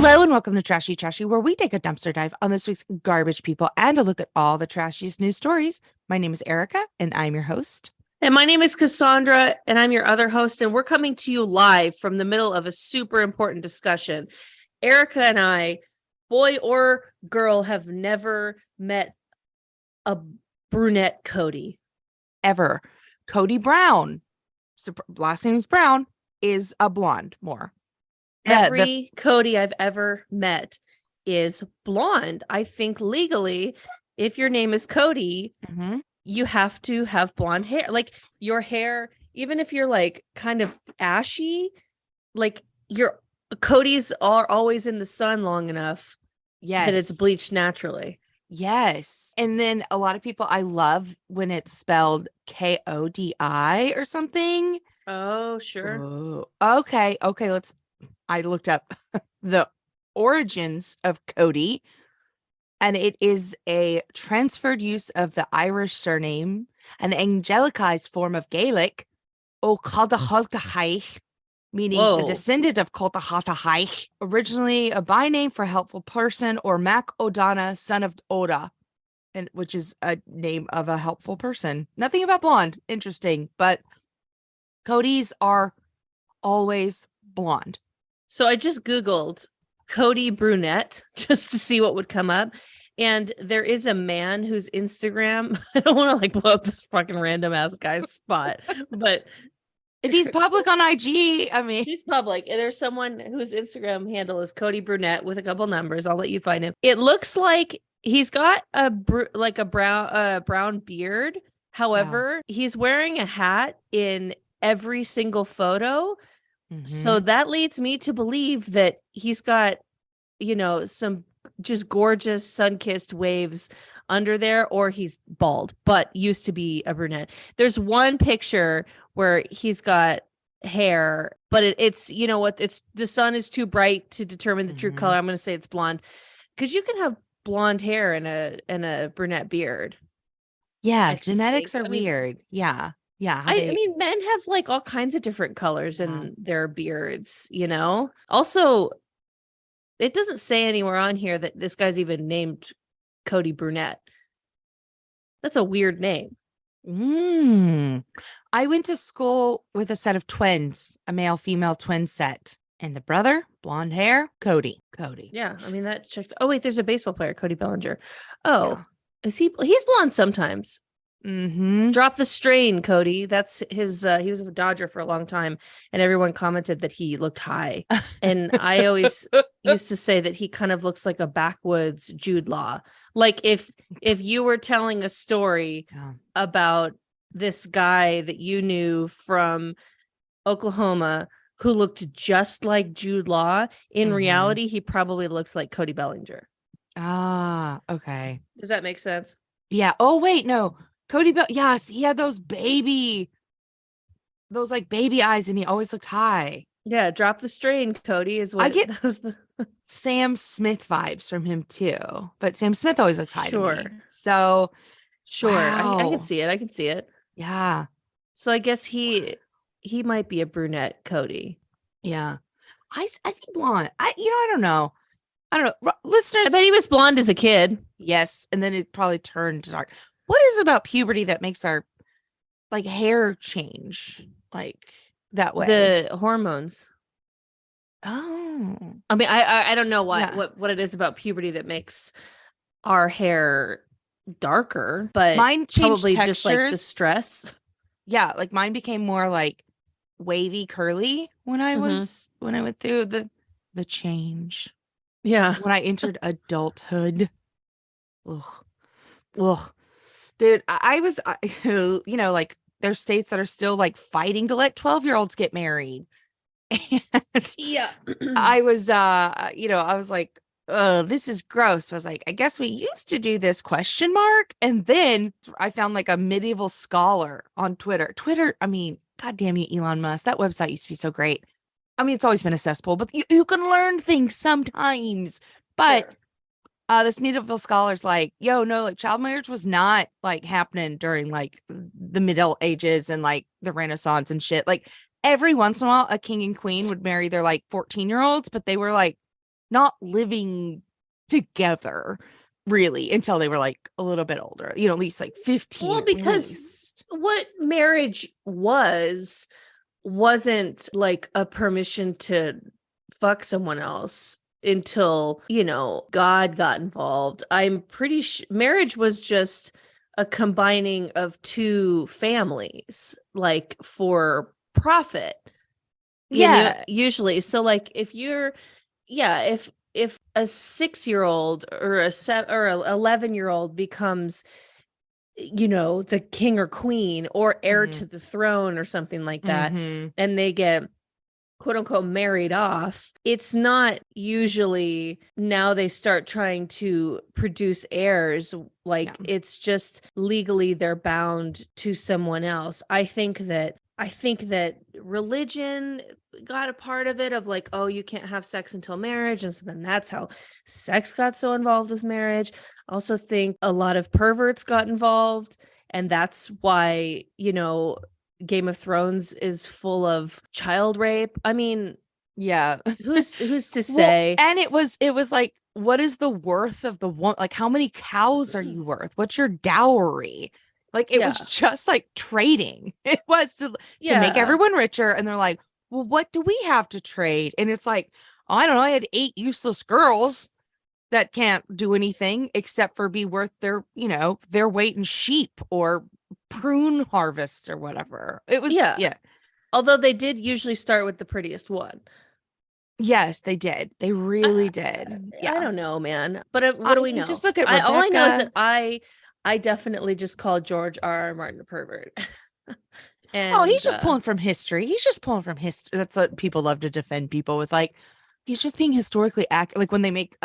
Hello and welcome to Trashy, where we take a dumpster dive on this week's garbage people and a look at all the trashiest news stories. My name is Erika, and I'm your host. And my name is Cassandra, and I'm your other host, and we're coming to you live from the middle of a super important discussion. Erika and I, boy or girl, have never met a brunette Cody. Ever. Cody Brown, last name is Brown, is a blonde more. Every Cody I've ever met is blonde. I think legally, if your name is Cody, you have to have blonde hair. Like your hair, even if you're like kind of ashy, like your Cody's are always in the sun long enough that it's bleached naturally. Yes. And then a lot of people, I love when it's spelled Kodi or something. Oh, sure. Oh, okay. I looked up the origins of Cody, and it is a transferred use of the Irish surname, an angelicized form of Gaelic, O Caldahaltahaich, meaning a descendant of Caldahaltahaich, originally a by name for helpful person, or Mac O'Donnell, son of Oda, and which is a name of a helpful person. Nothing about blonde, interesting, but Codys are always blonde. So I just Googled Cody brunette just to see what would come up. And there is a man whose Instagram, I don't want to like blow up this fucking random ass guy's spot, but if he's public on IG, I mean, he's public. And there's someone whose Instagram handle is Cody brunette with a couple numbers. I'll let you find him. It looks like he's got a brown beard. However, he's wearing a hat in every single photo. So that leads me to believe that he's got, some just gorgeous sun-kissed waves under there, or he's bald, but used to be a brunette. There's one picture where he's got hair, but it's it's the sun is too bright to determine the true color. I'm going to say it's blonde, because you can have blonde hair and a brunette beard. Yeah, genetics are weird. Yeah. Yeah. I mean, men have like all kinds of different colors in their beards, Also, it doesn't say anywhere on here that this guy's even named Cody Brunette. That's a weird name. I went to school with a set of twins, a male-female twin set. And the brother, blonde hair, Cody. Yeah, I mean, that checks. Oh, wait, there's a baseball player, Cody Bellinger. Oh, yeah. He's blonde sometimes. Drop the strain, Cody. That's his he was a Dodger for a long time, and everyone commented that he looked high. And I always used to say that he kind of looks like a backwoods Jude Law. Like if you were telling a story about this guy that you knew from Oklahoma who looked just like Jude Law, in reality he probably looked like Cody Bellinger. Ah, okay. Does that make sense? Yeah. Oh wait, no. Cody yes, he had those like baby eyes, and he always looked high. Yeah, drop the strain, Cody, is what I get. Sam Smith vibes from him too, but Sam Smith always looks high to me. So sure, wow. I can see it. Yeah. So I guess he might be a brunette Cody. Yeah. I see blonde. I don't know. Listeners, I bet he was blonde as a kid. Yes, and then it probably turned dark. What is it about puberty that makes our like hair change like that way? The hormones. Oh, I mean, I don't know what it is about puberty that makes our hair darker, but mine changed probably textures. Just like the stress. Yeah, like mine became more like wavy, curly when I went through the change. Yeah, when I entered adulthood. Ugh. Dude, I was, like there's states that are still like fighting to let 12-year-olds get married. And yeah, I was, I was like, oh, this is gross. But I was like, I guess we used to do this ? And then I found like a medieval scholar on Twitter. I mean, God damn you, Elon Musk. That website used to be so great. I mean, it's always been a cesspool, but you can learn things sometimes. But sure. This medieval scholar's like, yo, no, like child marriage was not like happening during like the Middle Ages and like the Renaissance and shit. Like every once in a while, a king and queen would marry their like 14-year-olds, but they were like not living together really until they were like a little bit older, at least like 15 Well, at because least. what marriage wasn't like a permission to fuck someone else until, God got involved. I'm pretty sure marriage was just a combining of two families, like for profit. Yeah. Usually. So like if you're, yeah, if a 6-year-old or a 11-year-old becomes, the king or queen or heir Mhm. to the throne or something like that, Mhm. and they get quote unquote married off, it's not usually now they start trying to produce heirs. Like No. it's just legally they're bound to someone else. I think that religion got a part of it, of like, oh, you can't have sex until marriage, and so then that's how sex got so involved with marriage. I also think a lot of perverts got involved, and that's why, Game of Thrones is full of child rape. I mean, Yeah. who's to Well, say? and it was like, what is the worth of the one? Like, how many cows are you worth? What's your dowry? Like, it was Yeah. just like trading. It was to make Yeah. everyone richer. And they're like, well, what do we have to trade? And it's like, I don't know. I had 8 useless girls that can't do anything except for be worth their weight in sheep or prune harvest or whatever. It was, Yeah. yeah. Although they did usually start with the prettiest one. Yes, they did. They really did. I Yeah. don't know, man. But what I do we mean, know? just look at All I know is that Rebecca. I definitely just called George R. R. Martin a pervert. Oh, And he's just pulling from history. He's just pulling from history. That's what people love to defend people with. Like, he's just being historically accurate. Like when they make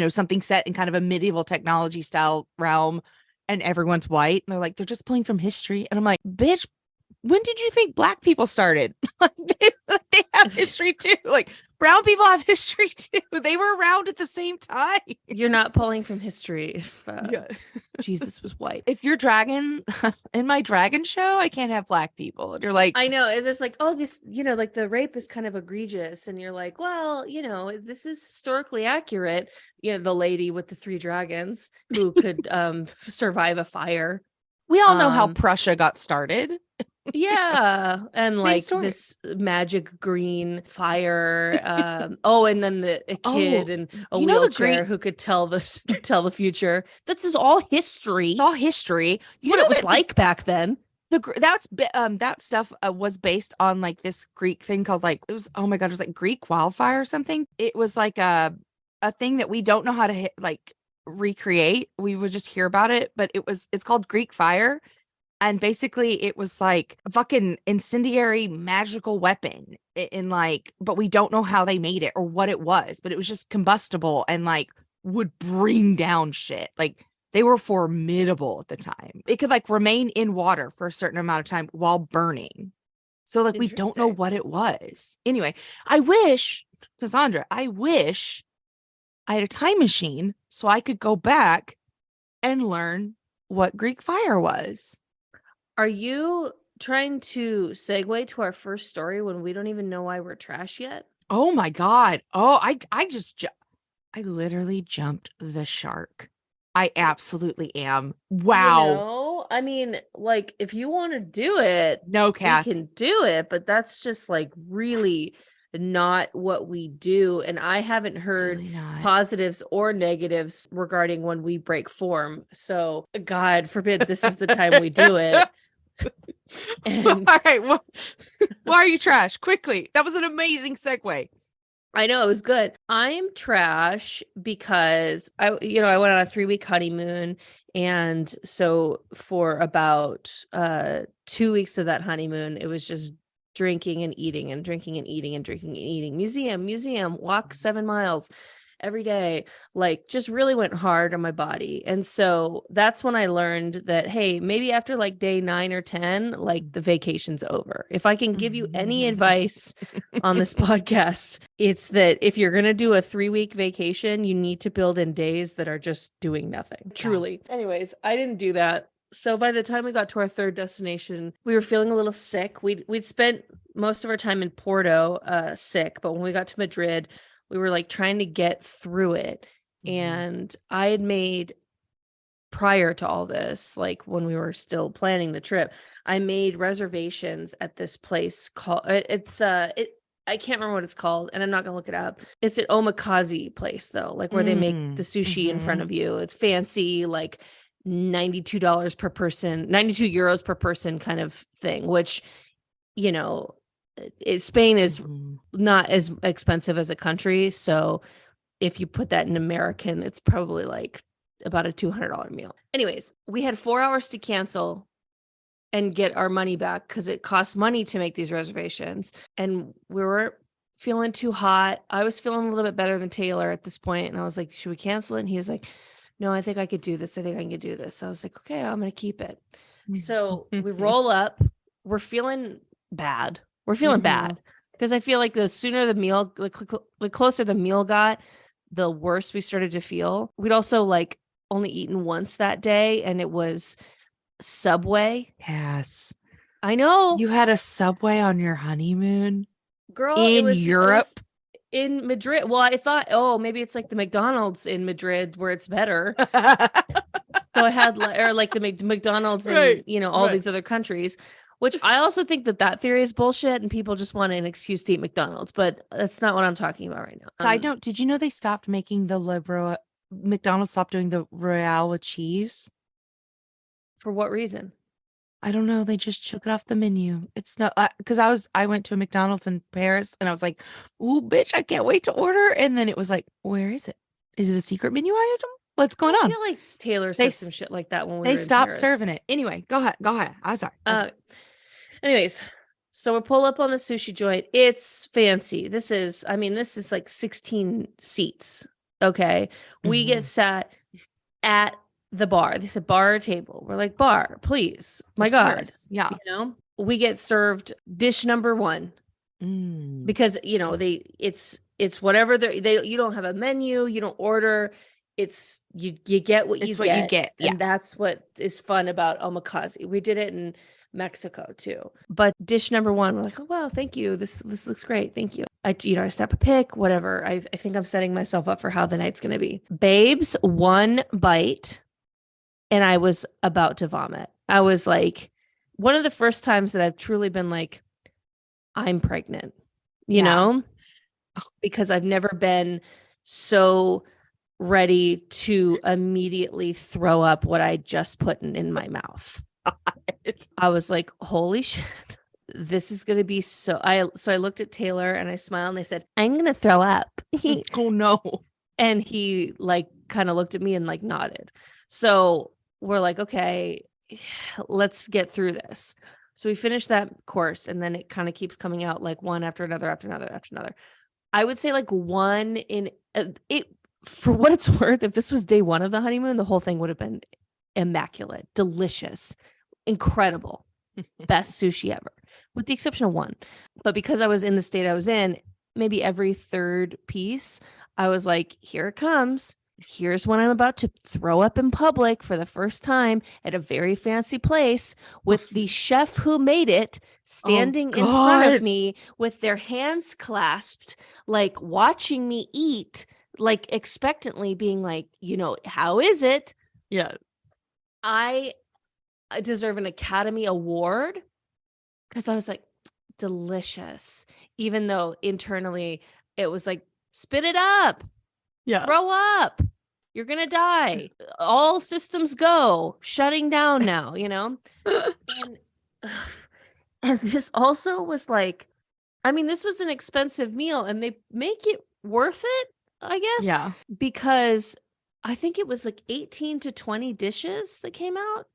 something set in kind of a medieval technology style realm and everyone's white, and they're like, they're just pulling from history. And I'm like, bitch, when did you think black people started? Like they have history too. Like brown people have history too. They were around at the same time. you're not pulling from history if Yeah. Jesus was white. If you're dragon in my dragon show, I can't have black people. And you're like, I know. And there's like, oh, this, like the rape is kind of egregious. And you're like, well, this is historically accurate. The lady with the 3 dragons who could survive a fire. we all know how Um, Prussia got started. yeah. And Same like story. this magic green fire. Oh, and then a kid Oh, and a you know the wheelchair Greek. who could tell the future. This is all history. It's all history. You What know it was that like back then. that stuff was based on like this Greek thing called like it was, oh my god, it was like Greek wildfire or something. It was like a thing that we don't know how to like recreate. We would just hear about it, but it's called Greek fire. And basically it was like a fucking incendiary magical weapon in like, but we don't know how they made it or what it was, but it was just combustible and like would bring down shit. Like they were formidable at the time. It could like remain in water for a certain amount of time while burning. So like we don't know Interesting. what it was. Anyway, I wish, Cassandra, I wish I had a time machine so I could go back and learn what Greek fire was. Are you trying to segue to our first story when we don't even know why we're trash yet? Oh my God. Oh, I literally jumped the shark. I absolutely am. Wow. I mean, like if you want to do it, No, we Cass. can do it, but that's just like really not what we do. And I haven't heard Really not. positives or negatives regarding when we break form. So God forbid this is the time we do it. And all right. Why are you trash? Quickly. That was an amazing segue. I know it was good. I'm trash because I went on a 3-week honeymoon. And so for about 2 weeks of that honeymoon, it was just drinking and eating and drinking and eating and drinking and eating. Museum, walk 7 miles every day, like just really went hard on my body. And so that's when I learned that, hey, maybe after like day 9 or 10, like the vacation's over. If I can give you any advice on this podcast, it's that if you're going to do a 3-week vacation, you need to build in days that are just doing nothing. Truly. Anyways, I didn't do that. So by the time we got to our third destination, we were feeling a little sick. We'd spent most of our time in Porto sick, but when we got to Madrid, We were like trying to get through it. Mhm. And I had made, prior to all this, like when we were still planning the trip, I made reservations at this place called I can't remember what it's called, and I'm not gonna look it up. It's an omakase place though, like where they make the sushi in front of you. It's fancy, like $92 per person, 92 euros per person kind of thing, which, you know, Spain is not as expensive as a country. So if you put that in American, it's probably like about a $200 meal. Anyways, we had 4 hours to cancel and get our money back because it costs money to make these reservations. And we were feeling too hot. I was feeling a little bit better than Taylor at this point, and I was like, should we cancel it? And he was like, no, I think I could do this. I think I can do this. I was like, okay, I'm going to keep it. So we roll up. We're feeling bad. We're feeling bad because I feel like the sooner the meal, the closer the meal got, the worse we started to feel. We'd also like only eaten once that day, and it was Subway. Yes. I know. You had a Subway on your honeymoon? Girl, in Europe? It was in Madrid. Well, I thought, oh, maybe it's like the McDonald's in Madrid where it's better. So I had like the McDonald's in, you know, all these other countries, which I also think that theory is bullshit and people just want an excuse to eat McDonald's, but that's not what I'm talking about right now. Side note, did you know they stopped making McDonald's stopped doing the Royale with cheese? For what reason? I don't know. They just took it off the menu. It's not because I went to a McDonald's in Paris and I was like, "Ooh, bitch, I can't wait to order." And then it was like, "Where is it? Is it a secret menu item? What's going on?" I feel like Taylor said some shit like that when we were in stopped Paris. serving it. Anyway, go ahead. I'm sorry. Anyways, so we pull up on the sushi joint. It's fancy. This is like 16 seats. Okay. We get sat at the bar. They said bar or table. We're like, bar, please. My God. Yeah. You know, we get served dish number 1 because, you know, it's whatever you don't have a menu, you don't order. It's you get what you get. Yeah. And that's what is fun about omakase. We did it in Mexico too. But dish number 1, we're like, oh wow, thank you. This looks great. Thank you. I snap a pic, whatever. I think I'm setting myself up for how the night's gonna be. Babes, 1 bite, and I was about to vomit. I was like, one of the first times that I've truly been like, I'm pregnant, you know, because I've never been so ready to immediately throw up what I just put in my mouth. I was like, holy shit, this is going to be so I looked at Taylor and I smiled and I said, I'm going to throw up. Oh no. And he like kind of looked at me and like nodded. So we're like, okay, let's get through this. So we finished that course and then it kind of keeps coming out like one after another, after another, after another. I would say like one in it, for what it's worth, if this was day 1 of the honeymoon, the whole thing would have been immaculate, delicious, incredible, best sushi ever, with the exception of 1. But because I was in the state I was in, maybe every 3rd piece, I was like, here it comes. Here's when I'm about to throw up in public for the first time at a very fancy place with the chef who made it standing in front of me with their hands clasped, like watching me eat, like expectantly being like, you know, how is it? Yeah. I deserve an Academy Award because I was like, delicious, even though internally it was like, spit it up. Yeah. Throw up. You're going to die. All systems go. Shutting down now, you know? And this also was like, I mean, this was an expensive meal and they make it worth it, I guess. Yeah. Because I think it was like 18 to 20 dishes that came out.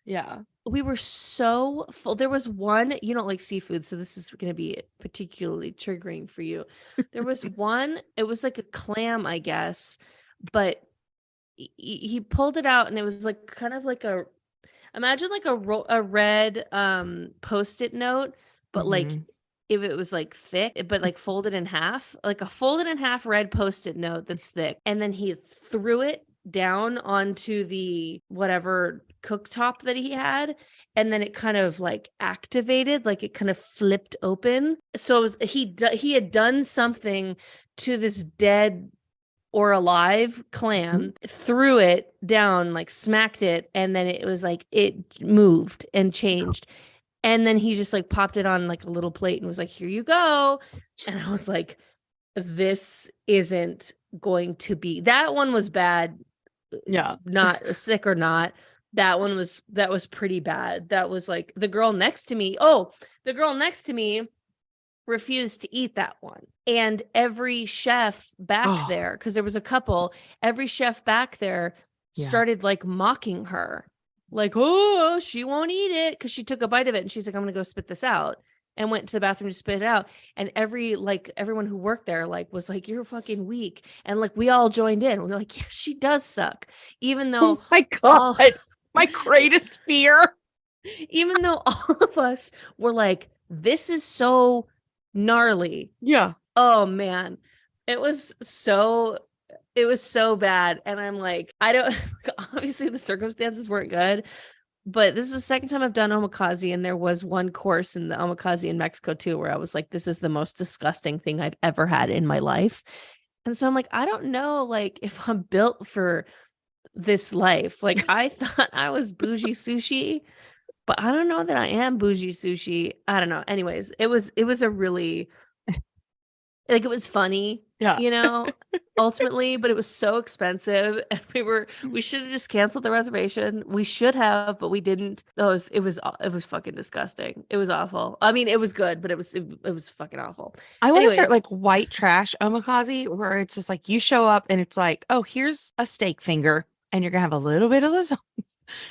Yeah. We were so full. There was one, you don't like seafood, so this is going to be particularly triggering for you. There was one, it was like a clam, I guess, but he pulled it out and it was like kind of like imagine like a red Post-it note, but like if it was like thick, but like folded in half, like a folded in half red Post-it note that's thick. And then he threw it down onto the whatever cooktop that he had, and then it kind of like activated, like it kind of flipped open. So it was he had done something to this dead or alive clam, threw it down, like smacked it, and then it was like it moved and changed. And then he just like popped it on like a little plate and was like, here you go. And I was like, this isn't going to be, that one was bad. Yeah. Not sick or not. That was pretty bad. That was like the girl next to me. Oh, the girl next to me refused to eat that one. And every chef back there, because there was a couple, every chef back there started like mocking her. Like, oh, she won't eat it, because she took a bite of it and she's like, I'm gonna go spit this out, and went to the bathroom to spit it out. And everyone who worked there like was like, you're fucking weak. And like we all joined in. We were like, yeah, she does suck. Even though oh my God, my greatest fear. Even though all of us were like, this is so gnarly. Yeah. Oh man. It was so bad. And I'm like, I don't obviously the circumstances weren't good, but this is the second time I've done omakase, and there was one course in the omakase in Mexico too where I was like, this is the most disgusting thing I've ever had in my life. And so I'm like, I don't know, like if I'm built for this life. Like I thought I was bougie sushi, but I don't know that I am bougie sushi. I don't know. Anyways, it was a really, like, it was funny, ultimately, but it was so expensive, and we should have just canceled the reservation. We should have, but we didn't. It was fucking disgusting. It was awful. I mean, it was good, but it was fucking awful. I want to start like white trash omakase, where it's just like you show up and it's like, oh, here's a steak finger, and you're gonna have a little bit of lasagna.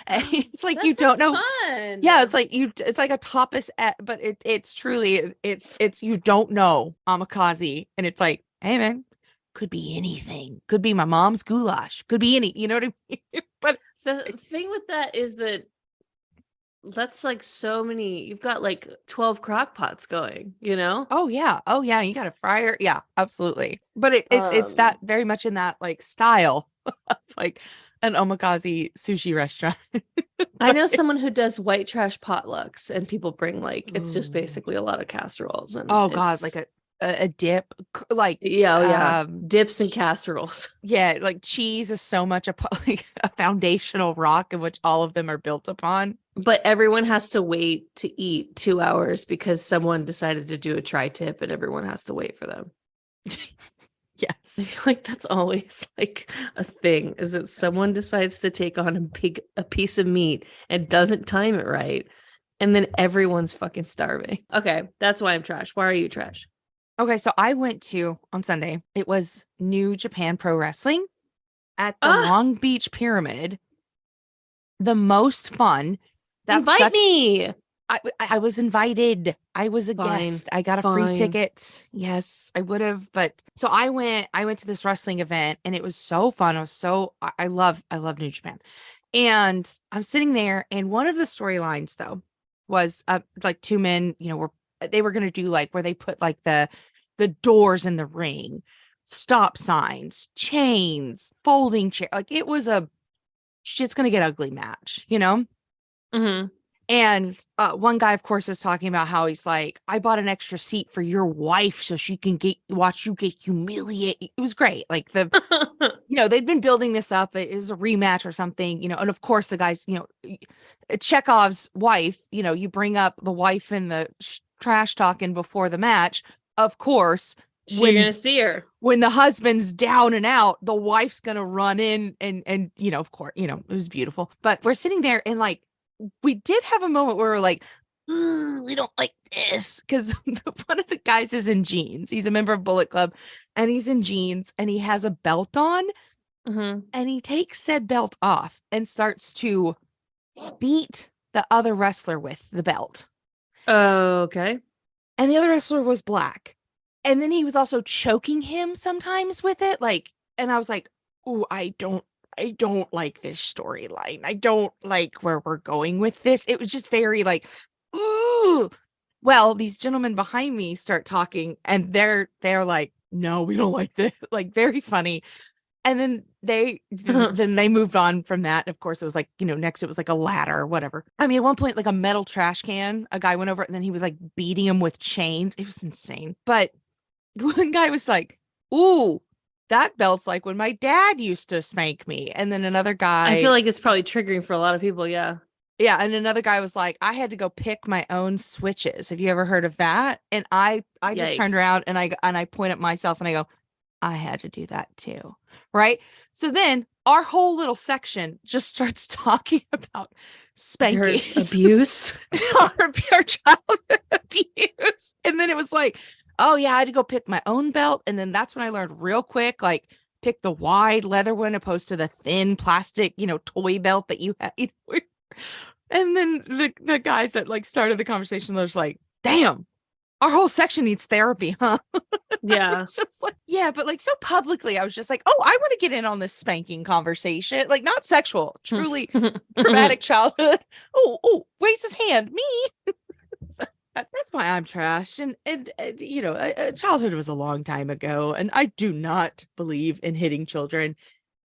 It's like you don't know. Fun. Yeah, it's like it's like a tapas, but it's truly it's you don't know omakase, and it's like, hey man, could be anything. Could be my mom's goulash. Could be any. You know what I mean? But the thing with that is that's like so many. You've got like 12 crock pots going. Oh yeah, you got a fryer. Yeah, absolutely. But it's that very much in that like style, like an omakase sushi restaurant. I know someone who does white trash potlucks, and people bring like it's just basically a lot of casseroles and God, like a dip, like dips and casseroles. Yeah, like cheese is so much like a foundational rock in which all of them are built upon. But everyone has to wait to eat 2 hours because someone decided to do a tri-tip, and everyone has to wait for them. Yes. Like that's always like a thing, is that someone decides to take on a piece of meat and doesn't time it right, and then everyone's fucking starving. Okay, that's why I'm trash. Why are you trash? Okay, so I went to on Sunday. It was New Japan Pro Wrestling at the Long Beach Pyramid. The most fun. Invite me. I was invited. I was a guest. I got a free ticket. Yes, I would have. But so I went to this wrestling event, and it was so fun. I love New Japan. And I'm sitting there, and one of the storylines though was like two men, they were going to do like where they put like the doors in the ring, stop signs, chains, folding chair. Like it was a shit's going to get ugly match, Mm-hmm. And one guy, of course, is talking about how he's like, I bought an extra seat for your wife so she can watch you get humiliated. It was great. Like they'd been building this up. It was a rematch or something, and of course the guys, Chekhov's wife, you bring up the wife in the trash talking before the match. Of course, you're going to see her when the husband's down and out, the wife's going to run in and, of course, it was beautiful, but we're sitting there and like, we did have a moment where we're like, we don't like this, because one of the guys is in jeans. He's a member of Bullet Club, and he's in jeans, and he has a belt on, and he takes said belt off and starts to beat the other wrestler with the belt. Oh, okay. And the other wrestler was black, and then he was also choking him sometimes with it, like, and I was like, oh, I don't like this storyline. I don't like where we're going with this. It was just very like, ooh. Well, these gentlemen behind me start talking, and they're like, no, we don't like this. Like very funny. And then they moved on from that. Of course, it was like, next it was like a ladder or whatever. I mean, at one point, like a metal trash can, a guy went over it and then he was like beating him with chains. It was insane. But one guy was like, ooh, that belt's like when my dad used to spank me. And then another guy, I feel like it's probably triggering for a lot of people. Yeah. yeah. And another guy was like, I had to go pick my own switches. Have you ever heard of that? And I just turned Yikes. around and I point at myself and I go, I had to do that too. Right. So then our whole little section just starts talking about Their spanking abuse. our childhood abuse. And then it was like, oh yeah, I had to go pick my own belt. And then that's when I learned real quick, like pick the wide leather one opposed to the thin plastic, toy belt that you had. And then the guys that like started the conversation, they're just like, damn, our whole section needs therapy, huh? Yeah. Just like, yeah, but like so publicly, I was just like, oh, I want to get in on this spanking conversation. Like not sexual, truly traumatic childhood. Oh, raise his hand, me. So that's why I'm trash. And childhood was a long time ago. And I do not believe in hitting children.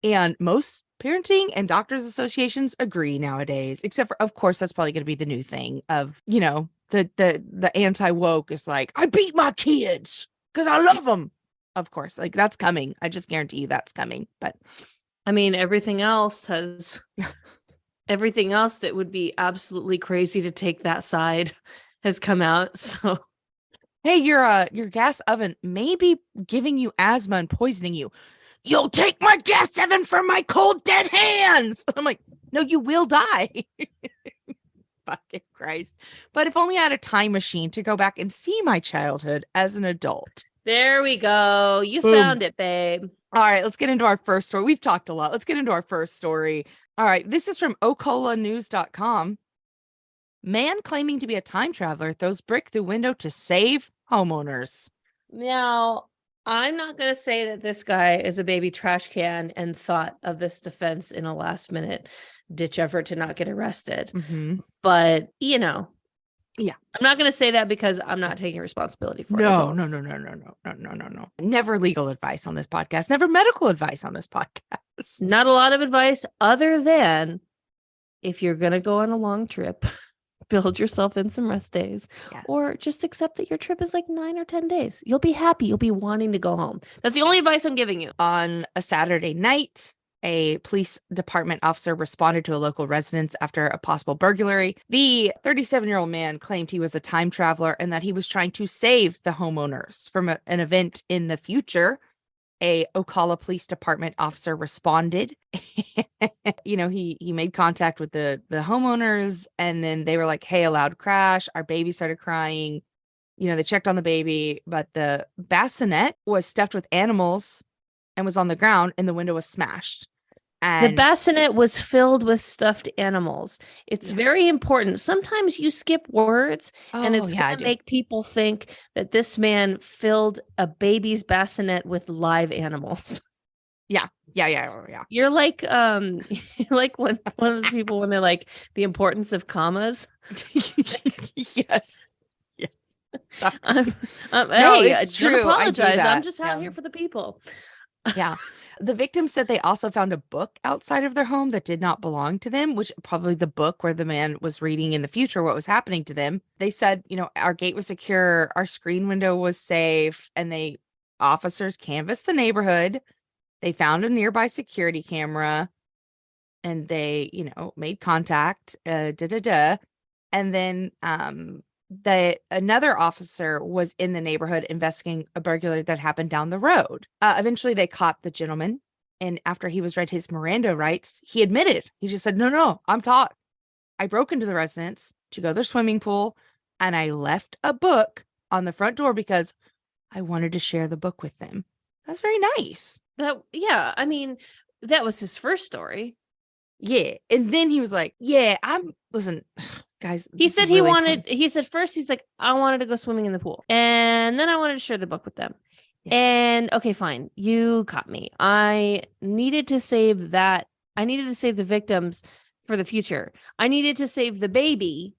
And most parenting and doctors associations agree nowadays, except for, of course, that's probably going to be the new thing of, the anti-woke is like, I beat my kids because I love them. Of course, like that's coming. I just guarantee you that's coming. But I mean, everything else that would be absolutely crazy to take that side has come out. So, hey, your gas oven may be giving you asthma and poisoning you. You'll take my gas oven from my cold, dead hands. I'm like, no, you will die. Fucking Christ. But if only I had a time machine to go back and see my childhood as an adult. there we go. You Boom. found it, babe. All right, let's get into our first story. We've talked a lot. Let's get into our first story. All right, this is from ocolanews.com. Man claiming to be a time traveler throws brick through window to save homeowners. Now, I'm not going to say that this guy is a baby trash can and thought of this defense in a last minute ditch effort to not get arrested. Mm-hmm. But, yeah, I'm not going to say that because I'm not taking responsibility for it. No. Never legal advice on this podcast. Never medical advice on this podcast. Not a lot of advice other than if you're going to go on a long trip, build yourself in some rest days, yes. Or just accept that your trip is like 9 or 10 days. You'll be happy. You'll be wanting to go home. That's the only advice I'm giving you. On a Saturday night, a police department officer responded to a local residence after a possible burglary. The 37-year-old man claimed he was a time traveler and that he was trying to save the homeowners from an event in the future. A Ocala Police Department officer responded. He made contact with the homeowners, and then they were like, hey, a loud crash. Our baby started crying. They checked on the baby, but the bassinet was stuffed with animals and was on the ground, and the window was smashed. And the bassinet was filled with stuffed animals. It's very important. Sometimes you skip words and it's going to make people think that this man filled a baby's bassinet with live animals. Yeah. You're like, like one of those people when they're like the importance of commas. Yes. No, hey, it's true. Don't apologize. I'm just out here for the people. Yeah. The victim said they also found a book outside of their home that did not belong to them, which probably the book where the man was reading in the future what was happening to them. They said, our gate was secure, our screen window was safe, and officers canvassed the neighborhood. They found a nearby security camera and they, made contact, And then another officer was in the neighborhood investigating a burglary that happened down the road. Eventually they caught the gentleman, and after he was read his Miranda rights, he admitted. He just said, no, I'm taught. I broke into the residence to go to the swimming pool, and I left a book on the front door because I wanted to share the book with them. That's very nice. I mean, that was his first story. Yeah. And then he was like, listen, guys. He said first he's like, I wanted to go swimming in the pool. And then I wanted to share the book with them. Yeah. And okay, fine. You caught me. I needed to save that. I needed to save the victims for the future. I needed to save the baby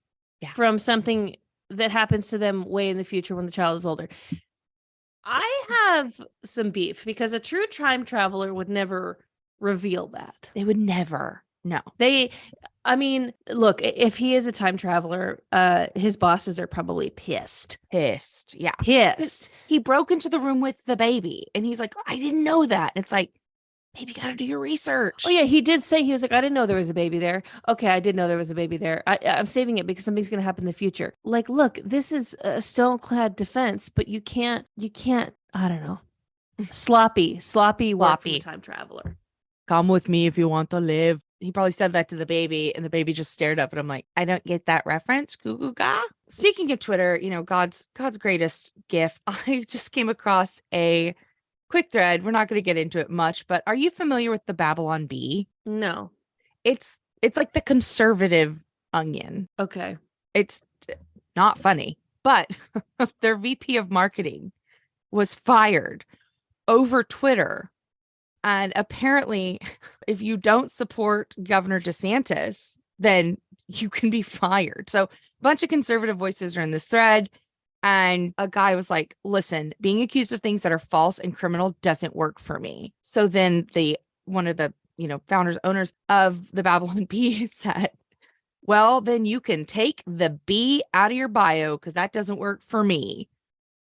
from something that happens to them way in the future when the child is older. I have some beef because a true time traveler would never reveal that. They would never. No. I mean, look, if he is a time traveler, his bosses are probably pissed. Pissed. Yeah. Pissed. He broke into the room with the baby and he's like, I didn't know that. And it's like, baby, you got to do your research. Oh, yeah. He did say, he was like, I didn't know there was a baby there. Okay. I did know there was a baby there. I'm saving it because something's going to happen in the future. Like, look, this is a stone-clad defense, but you can't, I don't know. Sloppy work from a time traveler. Come with me if you want to live. He probably said that to the baby and the baby just stared up and I'm like, I don't get that reference. Goo goo ga. Speaking of Twitter, God's greatest gift. I just came across a quick thread. We're not going to get into it much, but are you familiar with the Babylon Bee? No. It's like the conservative Onion. Okay. It's not funny, but their VP of marketing was fired over Twitter. And apparently, if you don't support Governor DeSantis, then you can be fired. So a bunch of conservative voices are in this thread. And a guy was like, listen, being accused of things that are false and criminal doesn't work for me. So then one of the, founders, owners of the Babylon Bee said, well, then you can take the B out of your bio because that doesn't work for me.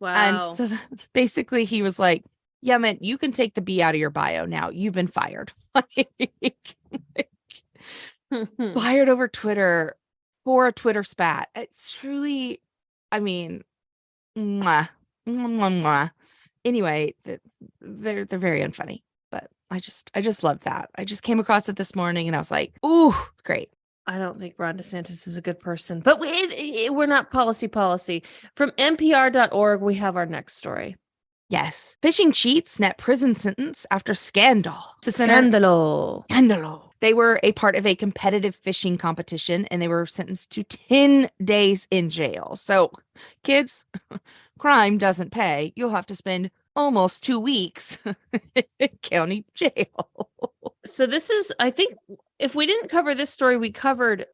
Wow. And so basically he was like, yeah, man, you can take the B out of your bio now. You've been fired. Fired over Twitter for a Twitter spat. It's truly, I mean, mwah, mwah, mwah, mwah. Anyway, they're very unfunny, but I just love that. I just came across it this morning and I was like, ooh, it's great. I don't think Ron DeSantis is a good person, but we're not policy. From NPR.org, we have our next story. Yes. Fishing cheats net prison sentence after scandal. Scandalo. They were a part of a competitive fishing competition and they were sentenced to 10 days in jail. So, kids, crime doesn't pay. You'll have to spend almost 2 weeks in county jail. So this is, I think, if we didn't cover this story, we covered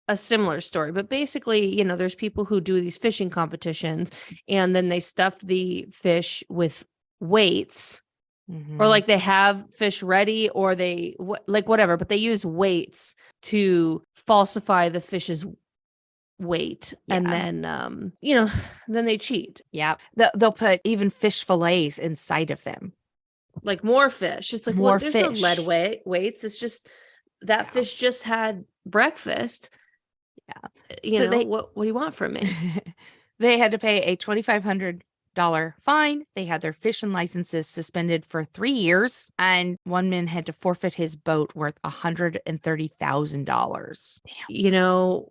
a similar story, but basically, there's people who do these fishing competitions and then they stuff the fish with weights or like they have fish ready or they whatever, but they use weights to falsify the fish's weight. Yeah. And then, then they cheat. Yeah. They'll put even fish fillets inside of them. Like more fish. It's like, more there's fish. No lead weights. It's just that fish just had breakfast. Yeah. What do you want from me? They had to pay a $2,500 fine. They had their fishing licenses suspended for 3 years. And one man had to forfeit his boat worth $130,000.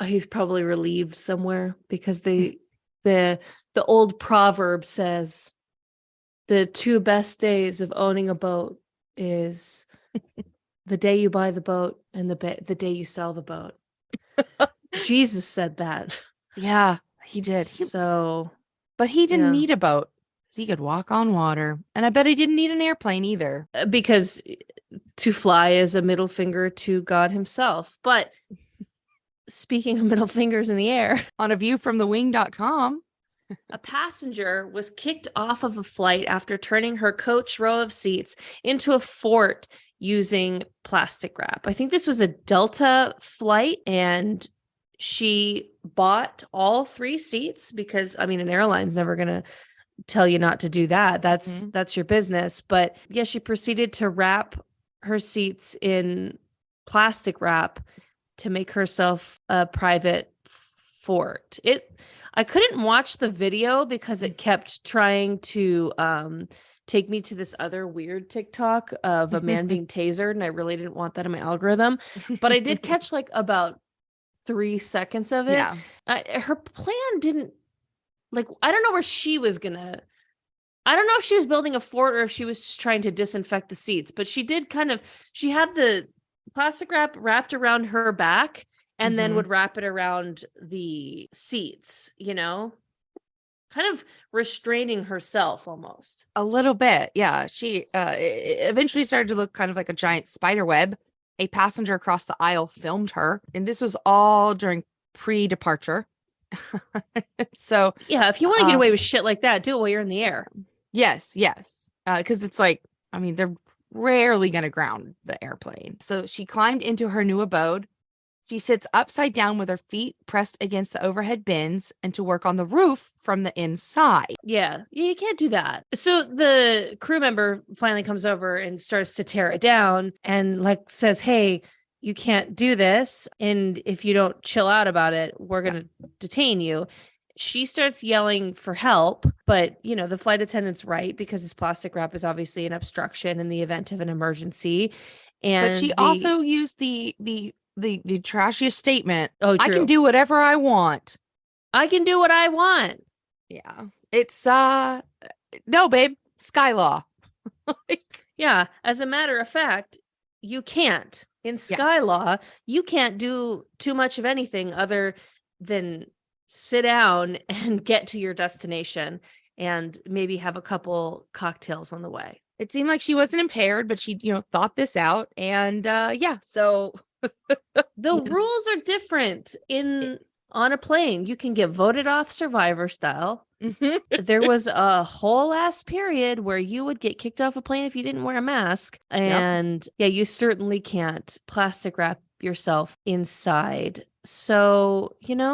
He's probably relieved somewhere because the old proverb says the 2 best days of owning a boat is the day you buy the boat and the day you sell the boat. Jesus said that. Yeah, he did. But he didn't need a boat because he could walk on water. And I bet he didn't need an airplane either. Because to fly is a middle finger to God himself. But speaking of middle fingers in the air, on a view from the wing.com, a passenger was kicked off of a flight after turning her coach row of seats into a fort using plastic wrap. I think this was a Delta flight and she bought all 3 seats because, an airline's never going to tell you not to do that. That's your business. But yeah, she proceeded to wrap her seats in plastic wrap to make herself a private fort. I couldn't watch the video because it kept trying to take me to this other weird TikTok of a man being tasered, and I really didn't want that in my algorithm. But I did catch about 3 seconds of it. Yeah. Her plan didn't I don't know where she was gonna. I don't know if she was building a fort or if she was just trying to disinfect the seats, but she did she had the plastic wrap wrapped around her back and then would wrap it around the seats, kind of restraining herself almost. A little bit. Yeah. She eventually started to look kind of like a giant spider web. A passenger across the aisle filmed her. And this was all during pre-departure. So Yeah, if you want to get away with shit like that, do it while you're in the air. yes, because it's like, I mean, they're rarely going to ground the airplane. So she climbed into her new abode. She sits upside down with her feet pressed against the overhead bins and to work on the roof from the inside. Yeah, you can't do that. So the crew member finally comes over and starts to tear it down and like says, "Hey, you can't do this. And if you don't chill out about it, we're going to detain you." She starts yelling for help, but the flight attendant's right because this plastic wrap is obviously an obstruction in the event of an emergency. And But she also used the trashiest statement. Oh, I can true. do whatever I want. I can do what I want. Yeah. It's no, babe, sky law. Yeah, as a matter of fact, you can't. In Sky Law, you can't do too much of anything other than sit down and get to your destination and maybe have a couple cocktails on the way. It seemed like she wasn't impaired, but she, thought this out. And so The rules are different on a plane. You can get voted off Survivor style. There was a whole ass period where you would get kicked off a plane if you didn't wear a mask. And you certainly can't plastic wrap yourself inside. So, in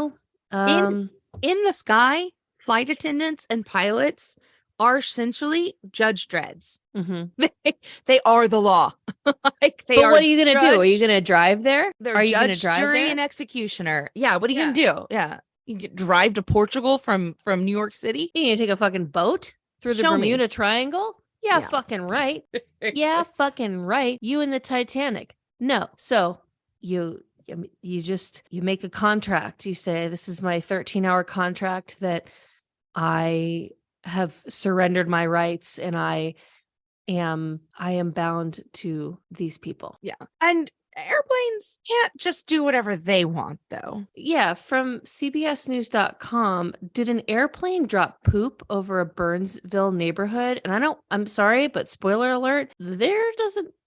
the sky, flight attendants and pilots are essentially judge dreads. They are the law. Like but what are you going to do? Are you going to drive there? Are you going to drive jury, there? And executioner? Yeah. What are you going to do? Yeah. You drive to Portugal from New York City? You going to take a fucking boat through the Bermuda Triangle? Yeah, fucking right. Yeah, fucking right. You and the Titanic. No. So you make a contract. You say, this is my 13-hour contract that I have surrendered my rights and I am bound to these people. Yeah. And airplanes can't just do whatever they want, though. Yeah. From CBSnews.com, did an airplane drop poop over a Burnsville neighborhood? And I'm sorry, but spoiler alert, they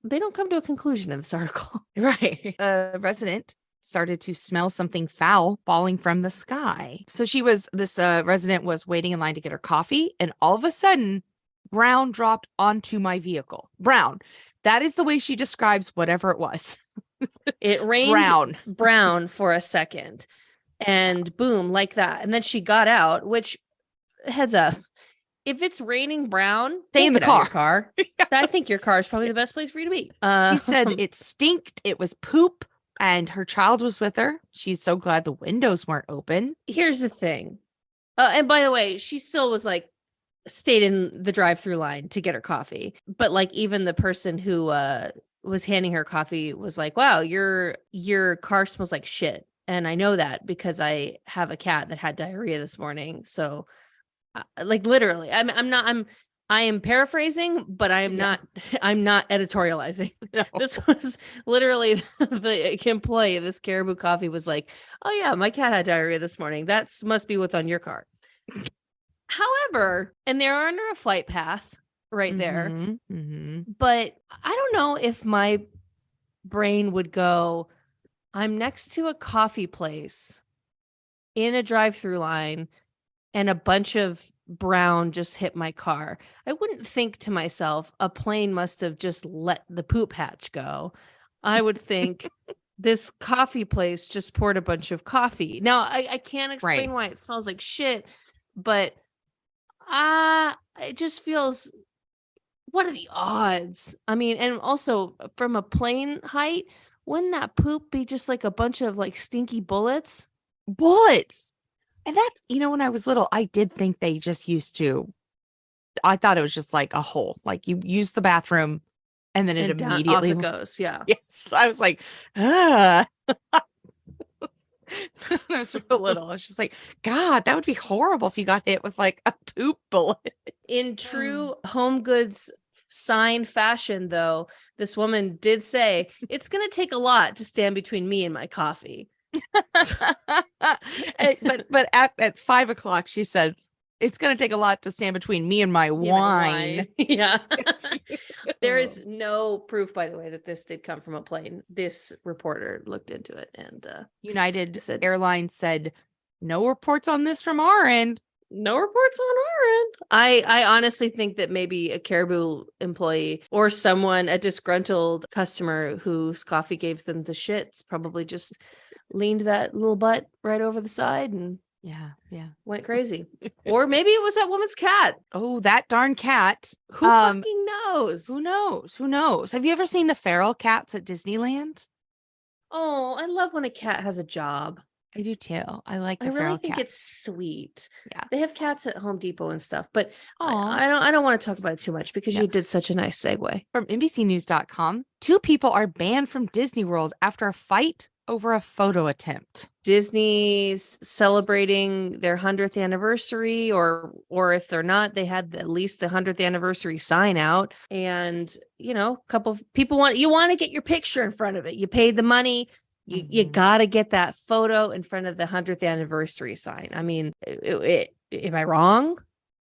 don't come to a conclusion in this article. Right. A resident started to smell something foul falling from the sky. So this resident was waiting in line to get her coffee, and all of a sudden, brown dropped onto my vehicle. That is the way she describes whatever it was. It rained brown for a second and boom, like that. And then she got out, which, heads up, if it's raining brown, stay in the car. Yes. I think your car is probably the best place for you to be. She said it stinked. It was poop. And her child was with her. She's so glad the windows weren't open. Here's the thing. And by the way, she still was like, stayed in the drive-through line to get her coffee. But like even the person who was handing her coffee was like, wow, your car smells like shit. And I know that because I have a cat that had diarrhea this morning. So like literally, I am paraphrasing, but I'm not editorializing. No. This was literally the employee of this Caribou Coffee was like, oh yeah, my cat had diarrhea this morning. That must be what's on your car. However, and they're under a flight path right there, but I don't know if my brain would go, I'm next to a coffee place in a drive-through line and a bunch of brown just hit my car. I wouldn't think to myself, a plane must have just let the poop hatch go. I would think this coffee place just poured a bunch of coffee. Now, I can't explain why it smells like shit, but it just feels, what are the odds? I mean, and also from a plane height, wouldn't that poop be just like a bunch of like stinky bullets? And that's, when I was little, I did think they just I thought it was just like a hole. Like you use the bathroom and then it immediately off it goes. Yeah. Yes. I was like, I was real little. I was just like, God, that would be horrible if you got hit with like a poop bullet. In true home goods sign fashion, though, this woman did say, it's going to take a lot to stand between me and my coffee. but at 5 o'clock she said it's going to take a lot to stand between me and my wine. Yeah. There is no proof, by the way, that this did come from a plane. This reporter looked into it and United Airlines said no reports on this from our end. No reports on our end. I honestly think that maybe a Caribou employee or someone, a disgruntled customer whose coffee gave them the shits, probably just leaned that little butt right over the side and Yeah. went crazy. Or maybe it was that woman's cat. Oh, that darn cat. Who fucking knows? Who knows? Have you ever seen the feral cats at Disneyland? Oh, I love when a cat has a job. I do too. I like the I feral really think cats. it's sweet. Yeah. They have cats at Home Depot and stuff, but Aw. I don't want to talk about it too much because you did such a nice segue. From NBCnews.com, 2 people are banned from Disney World after a fight over a photo attempt. Disney's celebrating their 100th anniversary, or if they're not, they had at least the 100th anniversary sign out, and a couple of people want to get your picture in front of it. You paid the money. You got to get that photo in front of the 100th anniversary sign. I mean, am I wrong?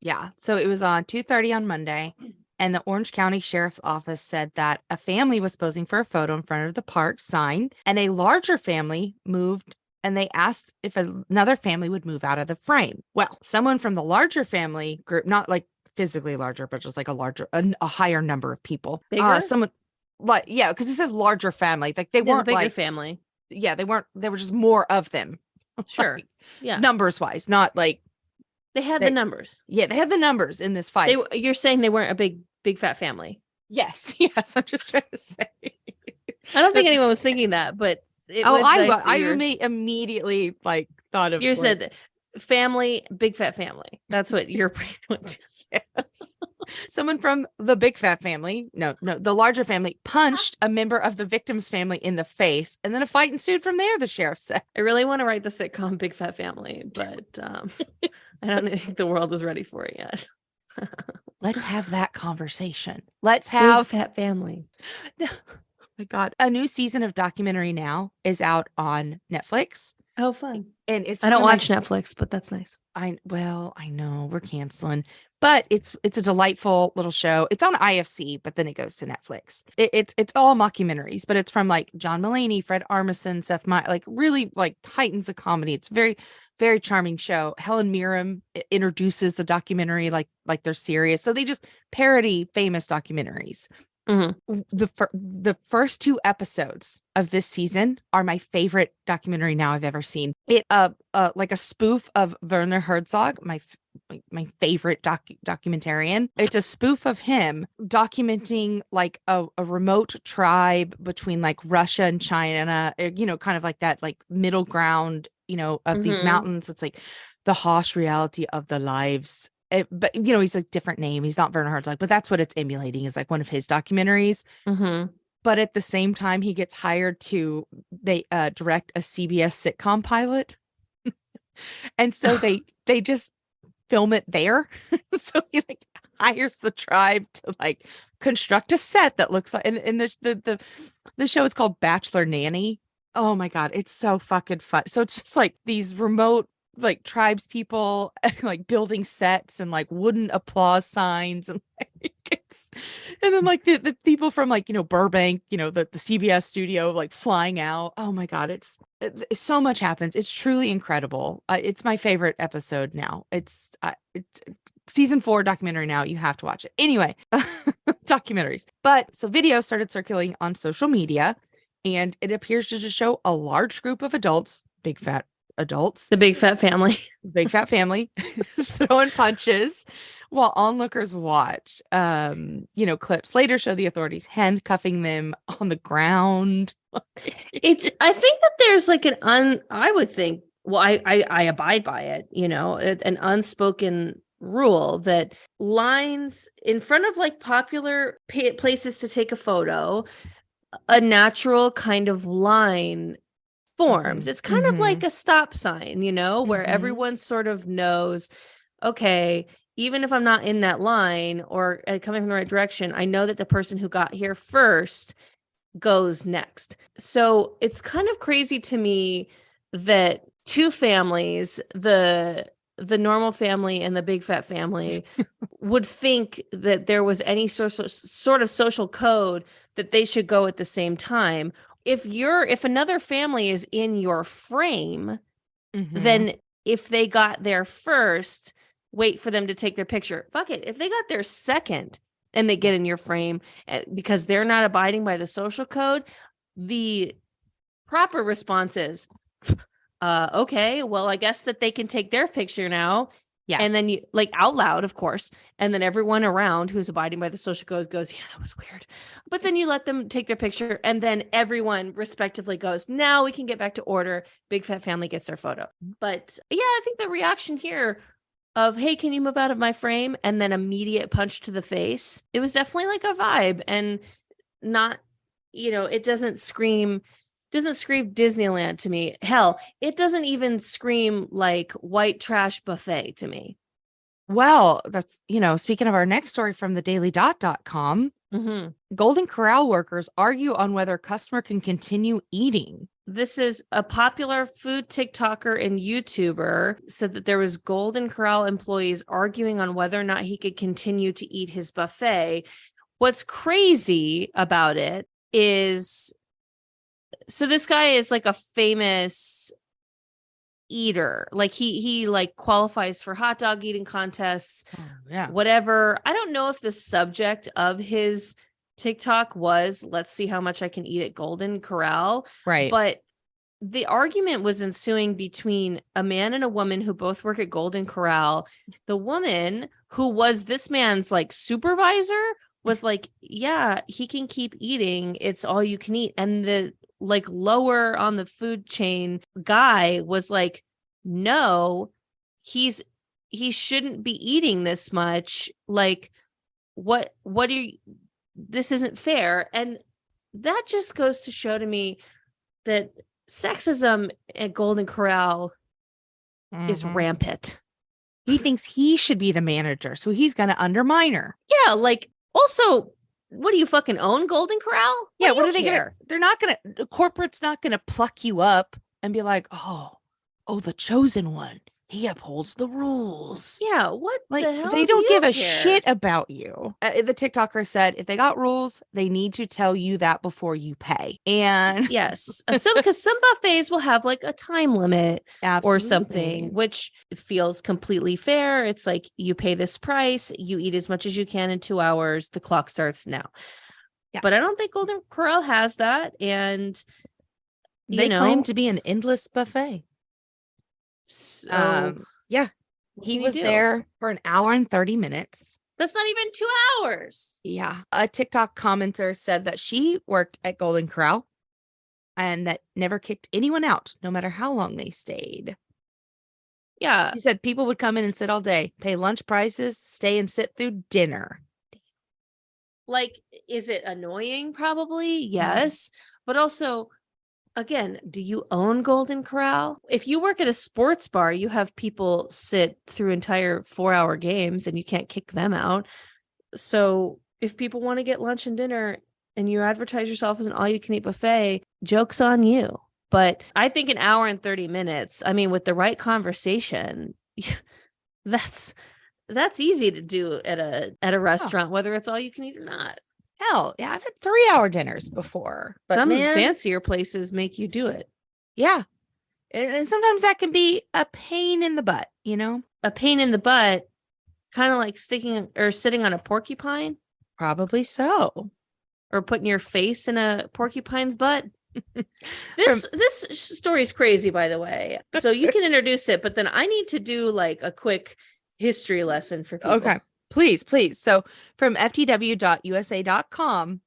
Yeah. So it was on 2:30 on Monday, and the Orange County Sheriff's Office said that a family was posing for a photo in front of the park sign, and a larger family moved, and they asked if another family would move out of the frame. Well, someone from the larger family group, not like physically larger, but just like a higher number of people. Bigger? Someone like, yeah, because it says larger family. Like they weren't the bigger like family. Yeah, they weren't. There were just more of them. Sure. Like, yeah. Numbers wise, not like they had the numbers. Yeah, they had the numbers in this fight. You're saying they weren't a big fat family. Yes. I'm just trying to say. I don't think anyone was thinking that, but I immediately like thought of. You said family, big fat family. That's what your brain went to. Yes. Someone from the big fat family, the larger family, punched a member of the victim's family in the face, and then a fight ensued from there, the sheriff said. I really want to write the sitcom Big Fat Family, but I don't think the world is ready for it yet. Let's have that conversation. Let's have Big Fat Family. Oh my God. A new season of Documentary Now is out on Netflix. Oh, fun. And I don't watch Netflix, but that's nice. I know we're canceling, but it's a delightful little show. It's on IFC, but then it goes to Netflix. It's all mockumentaries, but it's from like John Mulaney, Fred Armisen, Seth Meyers, like really like titans of comedy. It's very, very charming show. Helen Mirren introduces the documentary like they're serious. So they just parody famous documentaries. Mm-hmm. The first 2 episodes of this season are my favorite documentary now I've ever seen. It like a spoof of Werner Herzog, my favorite documentarian. It's a spoof of him documenting like a remote tribe between like Russia and China, kind of like that like middle ground, of these mountains. It's like the harsh reality of the lives. But he's a different name. He's not Werner Herzog, but that's what it's emulating, is like one of his documentaries. Mm-hmm. But at the same time, he gets hired to direct a CBS sitcom pilot, and so they just film it there. So he like hires the tribe to like construct a set that looks like, and the show is called Bachelor Nanny. Oh my God, it's so fucking fun. So it's just like these remote like tribes people like building sets and like wooden applause signs, and then like the people from like Burbank, the CBS studio like flying out. Oh my God, it's so much happens. It's truly incredible. It's my favorite episode now. It's season 4 Documentary Now. You have to watch it anyway. Documentaries. But so video started circulating on social media, and it appears to just show a large group of adults, big fat adults, the big fat family throwing punches while onlookers watch. Clips later show the authorities handcuffing them on the ground. I think that there's like I would think, well, I abide by it, an unspoken rule that lines in front of like popular places to take a photo, a natural kind of line forms. It's kind of like a stop sign, where everyone sort of knows, okay, even if I'm not in that line or coming from the right direction, I know that the person who got here first goes next. So it's kind of crazy to me that 2 families, the normal family and the big fat family, would think that there was any sort of social code that they should go at the same time. If another family is in your frame, then if they got there first, wait for them to take their picture. Fuck it. If they got there second and they get in your frame because they're not abiding by the social code, the proper response is, okay, well, I guess that they can take their picture now. Yeah. And then you, like, out loud, of course. And then everyone around who's abiding by the social code goes, yeah, that was weird. But then you let them take their picture. And then everyone respectively goes, now we can get back to order. Big fat family gets their photo. But yeah, I think the reaction here of, hey, can you move out of my frame? And then immediate punch to the face. It was definitely like a vibe, and not, it doesn't scream Disneyland to me. Hell, it doesn't even scream like white trash buffet to me. Well, that's, speaking of our next story from the dailydot.com, Golden Corral workers argue on whether customer can continue eating. This is a popular food TikToker and YouTuber said that there was Golden Corral employees arguing on whether or not he could continue to eat his buffet. What's crazy about it is, so this guy is like a famous eater. Like he like qualifies for hot dog eating contests, whatever. I don't know if the subject of his TikTok was, let's see how much I can eat at Golden Corral. Right. But the argument was ensuing between a man and a woman who both work at Golden Corral. The woman, who was this man's like supervisor, was like, yeah, he can keep eating. It's all you can eat. And the like lower on the food chain guy was like, no, he shouldn't be eating this much. Like, what are you, this isn't fair. And that just goes to show to me that sexism at Golden Corral is rampant. He thinks he should be the manager, so he's going to undermine her. Yeah, like, also, what do you fucking own, Golden Corral? What are they going to, they're not going to, corporate's not going to pluck you up and be like, oh, the chosen one, he upholds the rules. Yeah, what like, the hell? They don't give a shit about you. The TikToker said, if they got rules, they need to tell you that before you pay. And yes, because some buffets will have like a time limit or something, which feels completely fair. It's like, you pay this price, you eat as much as you can in 2 hours, the clock starts now. Yeah. But I don't think Golden Corral has that. And they claim to be an endless buffet. So he was there for an hour and 30 minutes. That's not even 2 hours. Yeah. A TikTok commenter said that she worked at Golden Corral and that never kicked anyone out, no matter how long they stayed. Yeah. She said people would come in and sit all day, pay lunch prices, stay and sit through dinner. Like, is it annoying? Probably, yes. But also, again, do you own Golden Corral? If you work at a sports bar, you have people sit through entire 4-hour games and you can't kick them out. So if people want to get lunch and dinner and you advertise yourself as an all-you-can-eat buffet, joke's on you. But I think an hour and 30 minutes, I mean, with the right conversation, that's easy to do at a restaurant, whether it's all you can eat or not. Hell, yeah, I've had 3-hour dinners before, but some fancier places make you do it. Yeah. And sometimes that can be a pain in the butt, A pain in the butt, kind of like sticking or sitting on a porcupine. Probably so. Or putting your face in a porcupine's butt. This story is crazy, by the way. So you can introduce it, but then I need to do like a quick history lesson for people. Okay. Please. So from ftw.usa.com,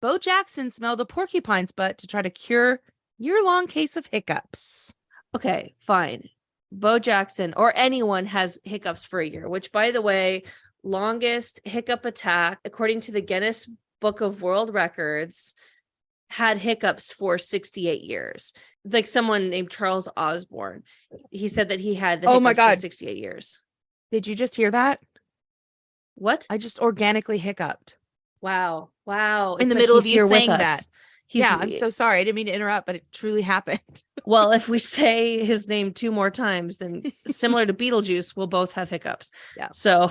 Bo Jackson smelled a porcupine's butt to try to cure year-long case of hiccups. Okay, fine. Bo Jackson or anyone has hiccups for a year, which, by the way, longest hiccup attack, according to the Guinness Book of World Records, had hiccups for 68 years. Like someone named Charles Osborne. He said that he had the hiccups for 68 years. Did you just hear that? What? I just organically hiccuped. Wow. In the middle of you saying that. I'm so sorry. I didn't mean to interrupt, but it truly happened. Well, if we say his name 2 more times, then similar to Beetlejuice, we'll both have hiccups. Yeah. So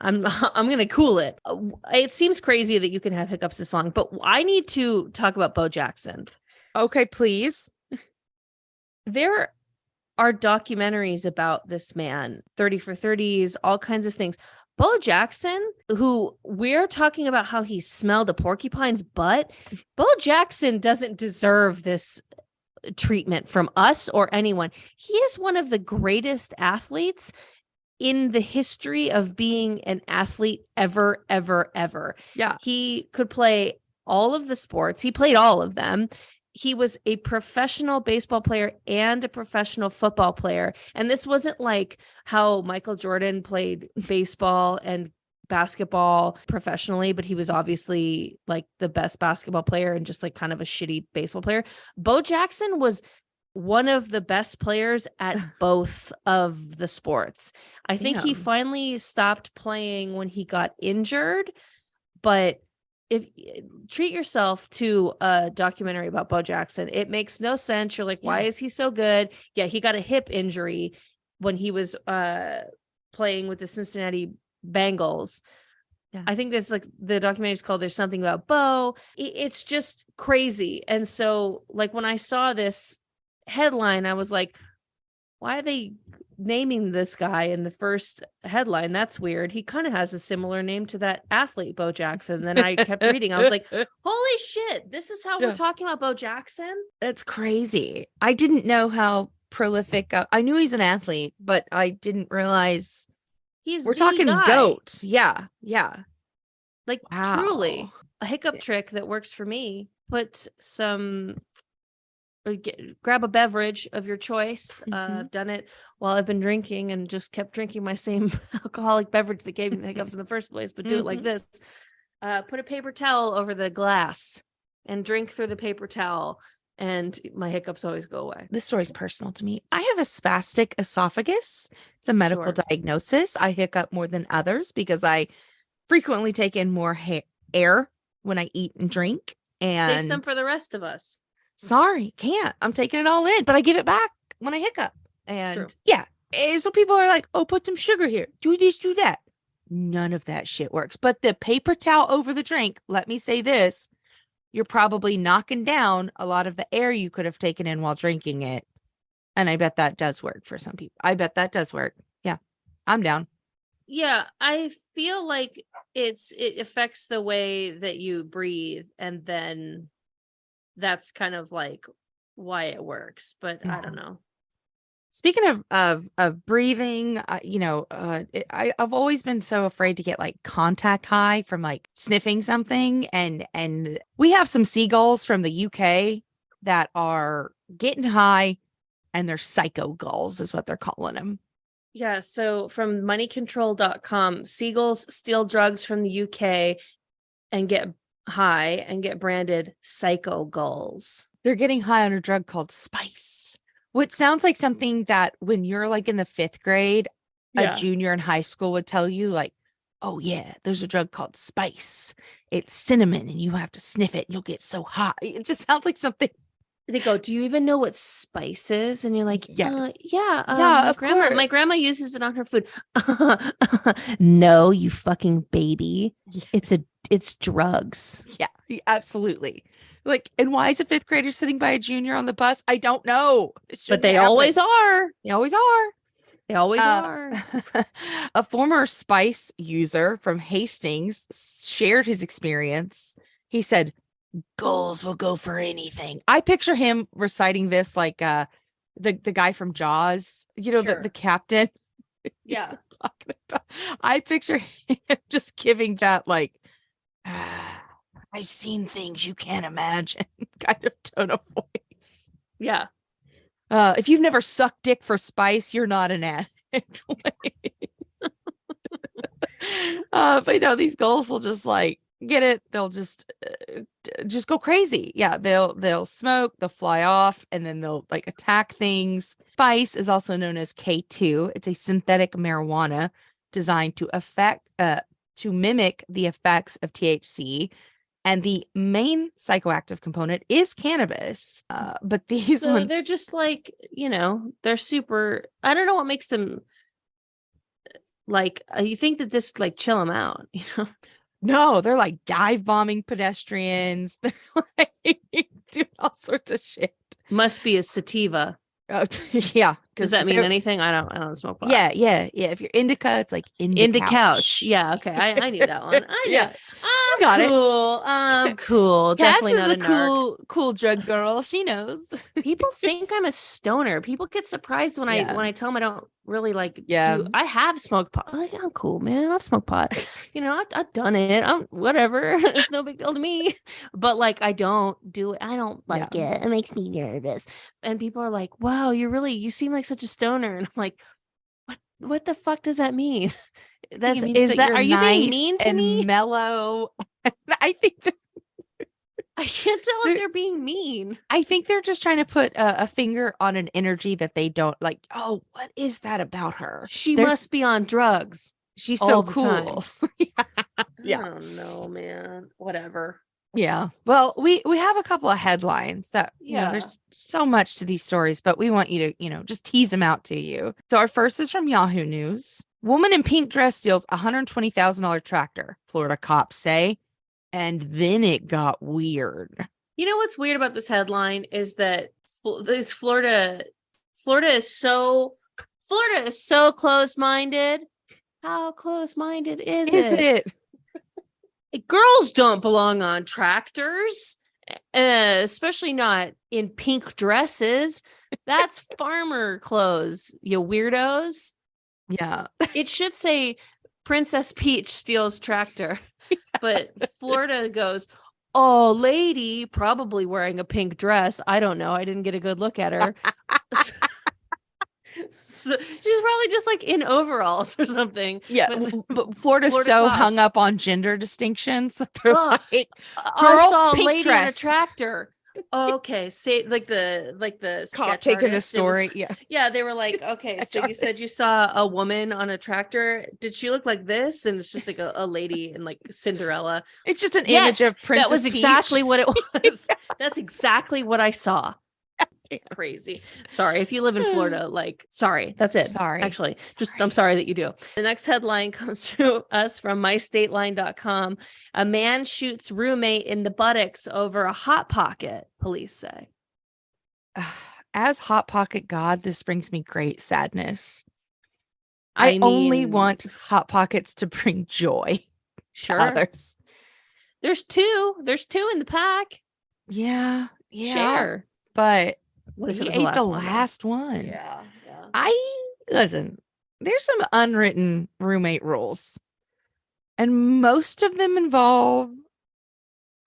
I'm going to cool it. It seems crazy that you can have hiccups this long, but I need to talk about Bo Jackson. Okay, please. There are documentaries about this man, 30 for 30s, all kinds of things. Bo Jackson, who we're talking about how he smelled a porcupine's butt, Bo Jackson doesn't deserve this treatment from us or anyone. He is one of the greatest athletes in the history of being an athlete ever, ever, ever. Yeah. He could play all of the sports. He played all of them. He was a professional baseball player and a professional football player. And this wasn't like how Michael Jordan played baseball and basketball professionally, but he was obviously like the best basketball player and just like kind of a shitty baseball player. Bo Jackson was one of the best players at both of the sports. I think he finally stopped playing when he got injured, but if treat yourself to a documentary about Bo Jackson, it makes no sense. You're like, why is he so good? Yeah, he got a hip injury when he was playing with the Cincinnati Bengals. Yeah. I think there's like the documentary is called There's Something About Bo. It's just crazy. And so like when I saw this headline, I was like, why are they naming this guy in the first headline? That's weird. He kind of has a similar name to that athlete, Bo Jackson. Then I kept reading. I was like, holy shit, this is how we're talking about Bo Jackson? That's crazy. I didn't know how prolific. I knew he's an athlete, but I didn't realize we're talking guy. GOAT. Yeah. Yeah. Like truly a hiccup trick that works for me. Put some grab a beverage of your choice. I've done it while I've been drinking and just kept drinking my same alcoholic beverage that gave me the hiccups in the first place, but do it like this. Put a paper towel over the glass and drink through the paper towel, and my hiccups always go away. This story's personal to me. I have a spastic esophagus. It's a medical diagnosis. I hiccup more than others because I frequently take in more air when I eat and drink. And save some for the rest of us. Sorry, can't. I'm taking it all in, but I give it back when I hiccup. And so people are like, oh, put some sugar here. Do this, do that. None of that shit works. But the paper towel over the drink, let me say this, you're probably knocking down a lot of the air you could have taken in while drinking it. And I bet that does work for some people. I bet that does work. Yeah, I'm down. Yeah, I feel like it affects the way that you breathe, and then that's kind of like why it works, but I don't know. Speaking of breathing, I've always been so afraid to get like contact high from like sniffing something, and we have some seagulls from the UK that are getting high, and they're psycho gulls is what they're calling them. Yeah, so from moneycontrol.com, seagulls steal drugs from the UK and get high and get branded psycho gulls. They're getting high on a drug called spice, which sounds like something that when you're like in the 5th grade, a junior in high school would tell you like, oh yeah, there's a drug called spice. It's cinnamon and you have to sniff it and you'll get so high. It just sounds like something. They go, do you even know what spice is? And you're like, yes. My grandma uses it on her food. No, you fucking baby. It's drugs. Yeah, absolutely. Like, and why is a 5th grader sitting by a junior on the bus? I don't know. But they always are. They always are. They always are. A former spice user from Hastings shared his experience. He said, gulls will go for anything. I picture him reciting this like the guy from Jaws, the captain. Yeah. Talking about. I picture him just giving that like I've seen things you can't imagine kind of tone of voice. Yeah. If you've never sucked dick for spice, you're not an addict. But these gulls will just like get it. They'll just go crazy. Yeah, they'll smoke, they'll fly off, and then they'll like attack things. Spice is also known as K2. It's a synthetic marijuana designed to mimic the effects of THC. And the main psychoactive component is cannabis. But these ones, they're just like, they're super. I don't know what makes them like. You think that this like chill them out, No, they're like dive bombing pedestrians. They're like doing all sorts of shit. Must be a sativa. Yeah, Does that mean anything? I don't smoke pot. Yeah. If you're indica, it's like Into couch. Yeah, okay. I knew that one. I knew. Yeah, you I'm got it. cool. I'm cool. Cass Definitely is not a a narc. cool drug girl. She knows. People think I'm a stoner. People get surprised when Yeah. I tell them I don't really like Yeah. do. I have smoked pot. Like, I'm cool, man. I've smoked pot. I've done it. I'm whatever. It's no big deal to me. But like, I don't do it. I don't like it. It makes me nervous. And people are like, "Wow, you seem like such a stoner." And I'm like, "What the fuck does that mean?" Are you being mean to me? Mellow. I think I can't tell if they're being mean. I think they're just trying to put a finger on an energy that they don't like. Oh, what is that about her? She must be on drugs. She's all so the cool. Yeah. I don't know, man. Whatever. Yeah. Well, we have a couple of headlines that, there's so much to these stories, but we want you to, just tease them out to you. So our first is from Yahoo News. Woman in pink dress steals $120,000 tractor, Florida cops say. And then it got weird. You know what's weird about this headline is that this Florida is so close-minded. How close-minded is it? Girls don't belong on tractors, especially not in pink dresses. That's farmer clothes, you weirdos. Yeah. It should say Princess Peach steals tractor. But Florida goes, oh, lady, probably wearing a pink dress. I don't know. I didn't get a good look at her. So she's probably just like in overalls or something. Yeah, but Florida's so cops. Hung up on gender distinctions that they're like, I saw a lady dress. on a tractor. Okay, say like the cop sketch taking artist, the story. Yeah, they were like, okay, so you said you saw a woman on a tractor. Did she look like this? And it's just like a lady in like Cinderella. It's just an image of Princess That was Peach. Exactly what it was. That's exactly what I saw. Crazy. Sorry if you live in Florida, sorry, that's it. Sorry, actually, I'm sorry that you do. The next headline comes to us from mystateline.com. A man shoots roommate in the buttocks over a hot pocket, police say. As hot pocket god, this brings me great sadness. I only want hot pockets to bring joy to others. There's two in the pack. Yeah. Share. But what if he ate the last one? Yeah. Listen, there's some unwritten roommate rules, and most of them involve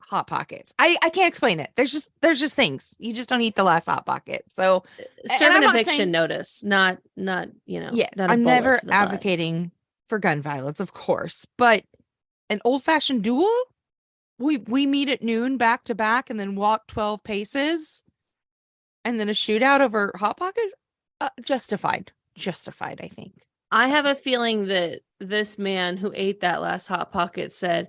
hot pockets. I can't explain it. There's just things. You just don't eat the last hot pocket. So serve an eviction notice, not yes, not I'm never advocating for gun violence, of course, but an old-fashioned duel, we meet at noon back to back and then walk 12 paces. And then a shootout over hot pockets? Justified, I think. I have a feeling that this man who ate that last hot pocket said,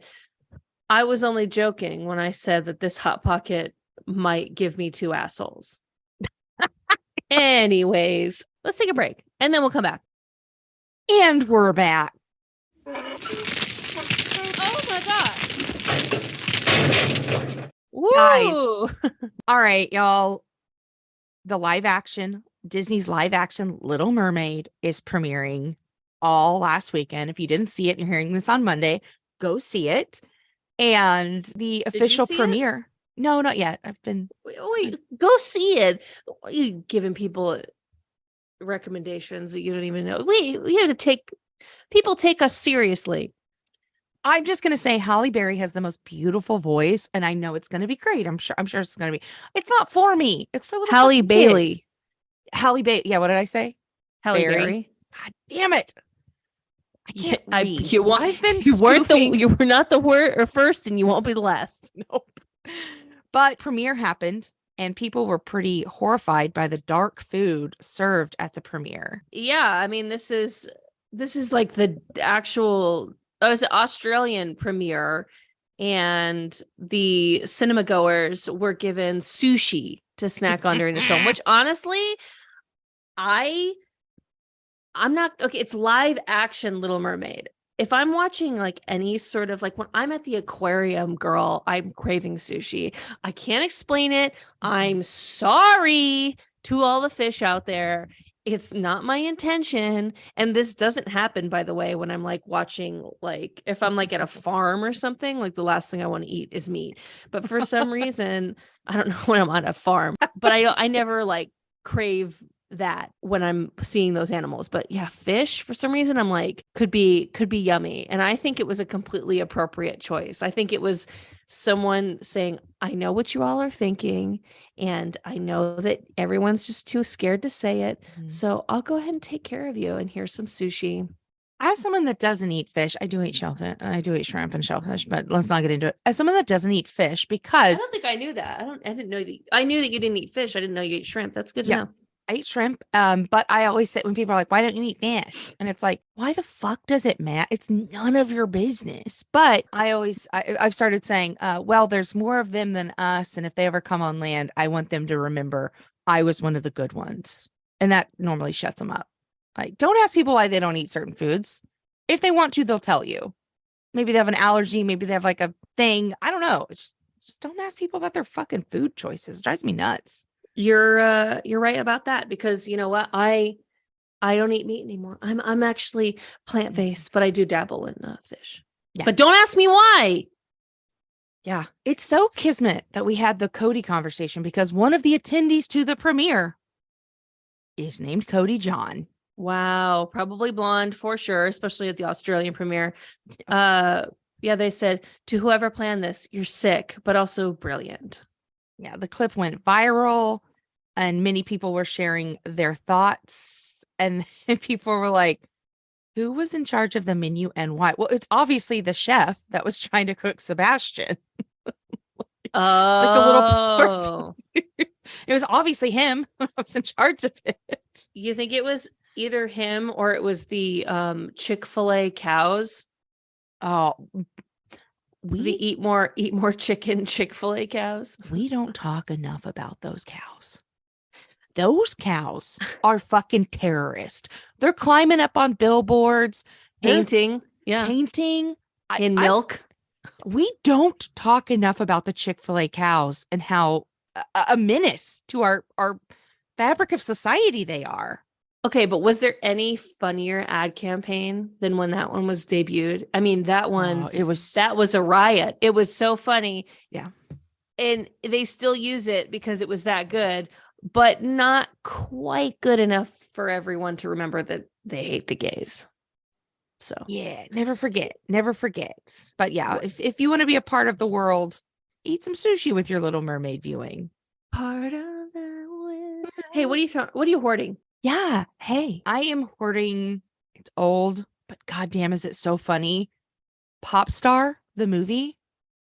I was only joking when I said that this hot pocket might give me two assholes. Anyways, let's take a break and then we'll come back. And we're back. Oh my God. Woo! Guys. All right, y'all. Disney's live action Little Mermaid is premiering all last weekend. If you didn't see it and you're hearing this on Monday, go see it. And the official premiere. No, not yet. Wait, go see it. You giving people recommendations that you don't even know. We have to people take us seriously. I'm just going to say Halle Berry has the most beautiful voice, and I know it's going to be great. I'm sure it's going to be. It's not for me. It's for little Halle Bailey. Kids. Halle Bailey. Yeah, what did I say? Halle Berry. God damn it. I can't read. You were not the word or first, and you won't be the last. Nope. But premiere happened, and people were pretty horrified by the dark food served at the premiere. Yeah, I mean, this is like the actual. It was an Australian premiere, and the cinema goers were given sushi to snack on during the film, which honestly, I'm not okay. It's live action Little Mermaid. If I'm watching like any sort of like when I'm at the aquarium, girl, I'm craving sushi. I can't explain it. I'm sorry. to all the fish out there, it's not my intention. And this doesn't happen, by the way, when I'm like watching, like if I'm like at a farm or something, like the last thing I want to eat is meat. But for some reason, I don't know when I'm on a farm, but I never like crave that when I'm seeing those animals. But yeah, fish for some reason I'm like could be yummy. And I think it was a completely appropriate choice. I think it was someone saying, I know what you all are thinking, and I know that everyone's just too scared to say it. So I'll go ahead and take care of you. And here's some sushi. As someone that doesn't eat fish, I do eat shellfish. I do eat shrimp and shellfish, but let's not get into it. As someone that doesn't eat fish, I because don't think I knew that. I didn't know that. I knew that you didn't eat fish. I didn't know you ate shrimp. That's good to know. I eat shrimp. But I always say when people are like, why don't you eat fish? And it's like, why the fuck does it matter? It's none of your business. But I've started saying, well, there's more of them than us. And if they ever come on land, I want them to remember I was one of the good ones. And that normally shuts them up. Like, don't ask people why they don't eat certain foods. If they want to, they'll tell you. Maybe they have an allergy. Maybe they have like a thing. I don't know. It's just don't ask people about their fucking food choices. It drives me nuts. You're right about that, because you know what? I don't eat meat anymore. I'm actually plant-based, but I do dabble in fish. Yeah. But don't ask me why. Yeah. It's so kismet that we had the Cody conversation, because one of the attendees to the premiere is named Cody John. Wow, probably blonde for sure, especially at the Australian premiere. Yeah, they said, to whoever planned this, you're sick, but also brilliant. Yeah, the clip went viral and many people were sharing their thoughts. And people were like, who was in charge of the menu and why? Well, it's obviously the chef that was trying to cook Sebastian. Like the little it was obviously him who was in charge of it. You think it was either him or it was the Chick-fil-A cows? Oh, The eat more chicken Chick-fil-A cows. We don't talk enough about those cows. Those cows are fucking terrorists. They're climbing up on billboards, painting in milk. We don't talk enough about the Chick-fil-A cows and how a menace to our fabric of society they are. Okay, but was there any funnier ad campaign than when that one was debuted? I mean, that one, that was a riot. It was so funny. Yeah. And they still use it because it was that good, but not quite good enough for everyone to remember that they hate the gays. So yeah, never forget. But yeah, if you want to be a part of the world, eat some sushi with your Little Mermaid viewing. Part of the world. Hey, what are you hoarding? Yeah. Hey, I am hoarding. It's old, but goddamn, is it so funny? Pop Star, the movie.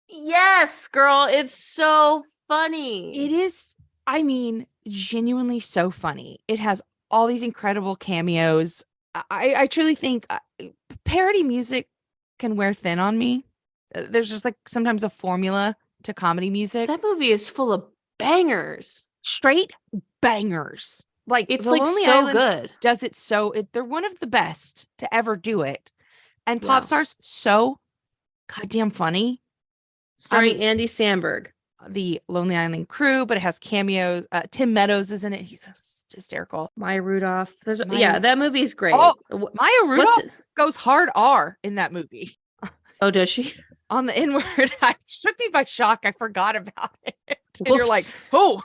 Yes, girl. It's so funny. It is. I mean, genuinely so funny. It has all these incredible cameos. I truly think parody music can wear thin on me. There's just like sometimes a formula to comedy music. That movie is full of bangers. Straight bangers. Like it's The like Lonely so Island good. Does it so they're one of the best to ever do it. And Yeah. Pop Star's so goddamn funny. Starring Andy Samberg. The Lonely Island crew, but it has cameos. Tim Meadows is in it. He's just hysterical. Maya Rudolph. That movie's great. Oh, Maya Rudolph goes hard R in that movie. Oh, does she? On the N-word. It took me by shock. I forgot about it. And Whoops. you're like, oh.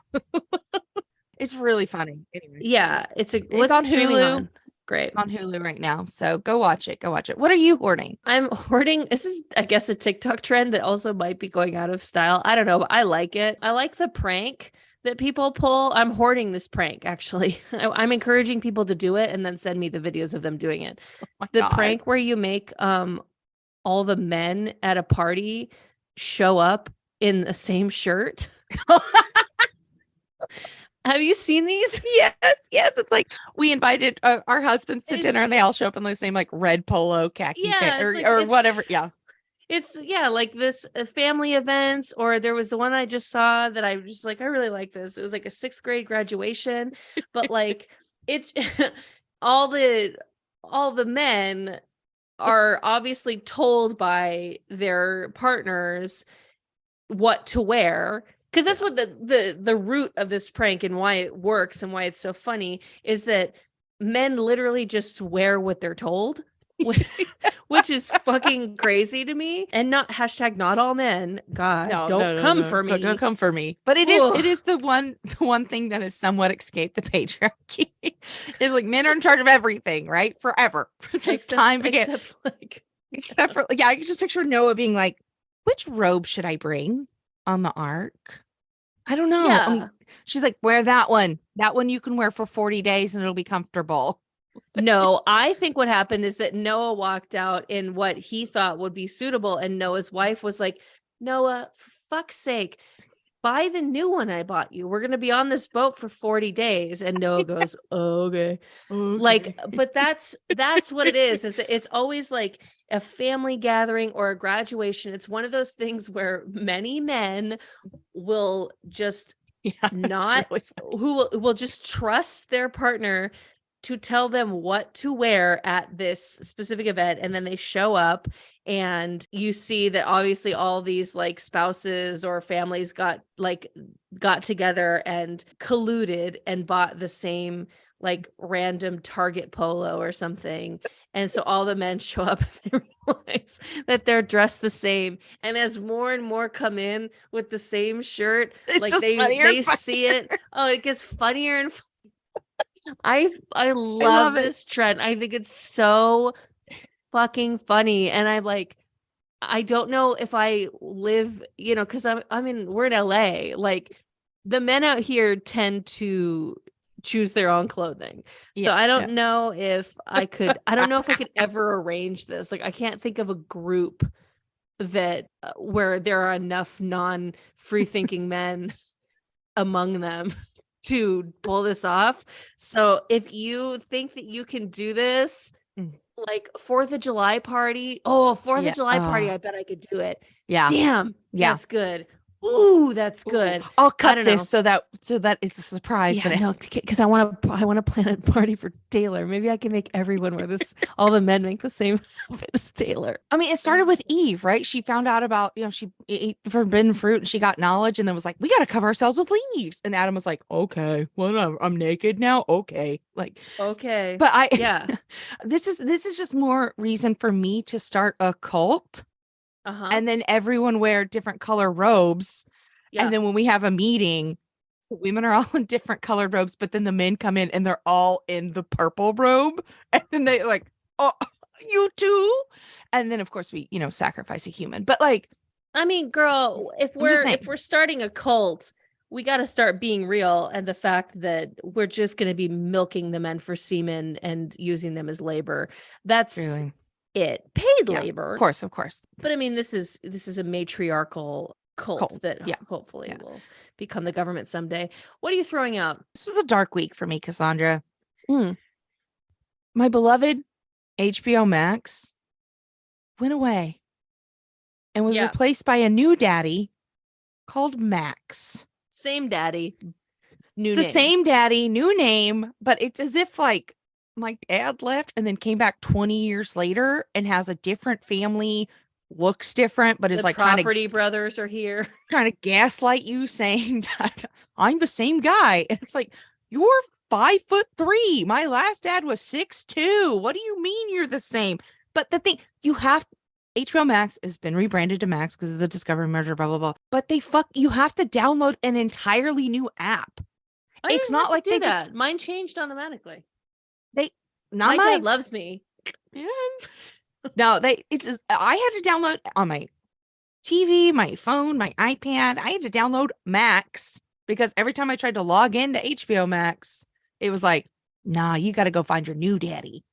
It's really funny. Anyway. Yeah, it's on Hulu. Great. It's on Hulu right now. So go watch it. What are you hoarding? I'm hoarding. This is, I guess, a TikTok trend that also might be going out of style. I don't know, but I like it. I like the prank that people pull. I'm hoarding this prank, actually. I'm encouraging people to do it and then send me the videos of them doing it. Oh the prank where you make all the men at a party show up in the same shirt. Have you seen these? Yes. It's like we invited our husbands to dinner and they all show up in the same like red polo khaki or whatever. Yeah. It's like this family events, or there was the one I just saw that I was just like, I really like this. It was like a 6th grade graduation, but like it's all the men are obviously told by their partners what to wear. Because that's what the root of this prank and why it works and why it's so funny is that men literally just wear what they're told, which is fucking crazy to me. And not all men. God, don't come for me. Don't come for me. But it is the one thing that has somewhat escaped the patriarchy. It's like men are in charge of everything, right? Forever. It's time to get except for I can just picture Noah being like, which robe should I bring on the ark? I don't know. Yeah. I mean, she's like, wear that one. That one you can wear for 40 days and it'll be comfortable. No, I think what happened is that Noah walked out in what he thought would be suitable. And Noah's wife was like, Noah, for fuck's sake, buy the new one I bought you. We're going to be on this boat for 40 days. And Noah goes, okay. Like, but that's what it is that it's always like a family gathering or a graduation. It's one of those things where many men will just who will just trust their partner to tell them what to wear at this specific event. And then they show up and you see that obviously all these like spouses or families got together and colluded and bought the same like random Target polo or something. And so all the men show up and they realize that they're dressed the same. And as more and more come in with the same shirt, it's like they see it. Oh, it gets funnier and funnier. I love this trend. I think it's so fucking funny. And I don't know if I live, because we're in LA. Like the men out here tend to choose their own clothing. So I don't know if I could ever arrange this. Like I can't think of a group that where there are enough non-free thinking men among them to pull this off. So if you think that you can do this, like 4th of July party, of July party, I bet I could do it. Yeah. Damn. Yeah. That's good. Ooh, that's good. I'll cut this so that it's a surprise. Yeah, no, because I want to plan a party for Taylor. Maybe I can make everyone wear this. All the men make the same outfit as Taylor. I mean, it started with Eve, right? She found out about, she ate forbidden fruit and she got knowledge and then was like, we got to cover ourselves with leaves. And Adam was like, okay, well, I'm naked now. Okay. Like, okay. But this is just more reason for me to start a cult. And then everyone wear different color robes. Yeah. And then when we have a meeting, women are all in different colored robes, but then the men come in and they're all in the purple robe. And then they like, oh, you too. And then of course we, sacrifice a human. But like, I mean, girl, if we're starting a cult, we got to start being real. And the fact that we're just going to be milking the men for semen and using them as labor. That's really it. Paid labor. Of course. But I mean, this is a matriarchal cult that hopefully will become the government someday. What are you throwing out? This was a dark week for me, Cassandra. My beloved HBO Max went away and was replaced by a new daddy called Max. Same daddy. The same daddy, new name, but it's as if like my dad left and then came back 20 years later and has a different family, looks different, but is like property brothers are here trying to gaslight you, saying that I'm the same guy. And it's like, you're 5'3". My last dad was 6'2". What do you mean you're the same? But the thing, HBO Max has been rebranded to Max because of the Discovery merger, blah, blah, blah. But you have to download an entirely new app. It's not like they just... Mine changed automatically. My dad loves me. Yeah. No, I had to download on my TV, my phone, my iPad. I had to download Max because every time I tried to log into HBO Max, it was like, nah, you got to go find your new daddy.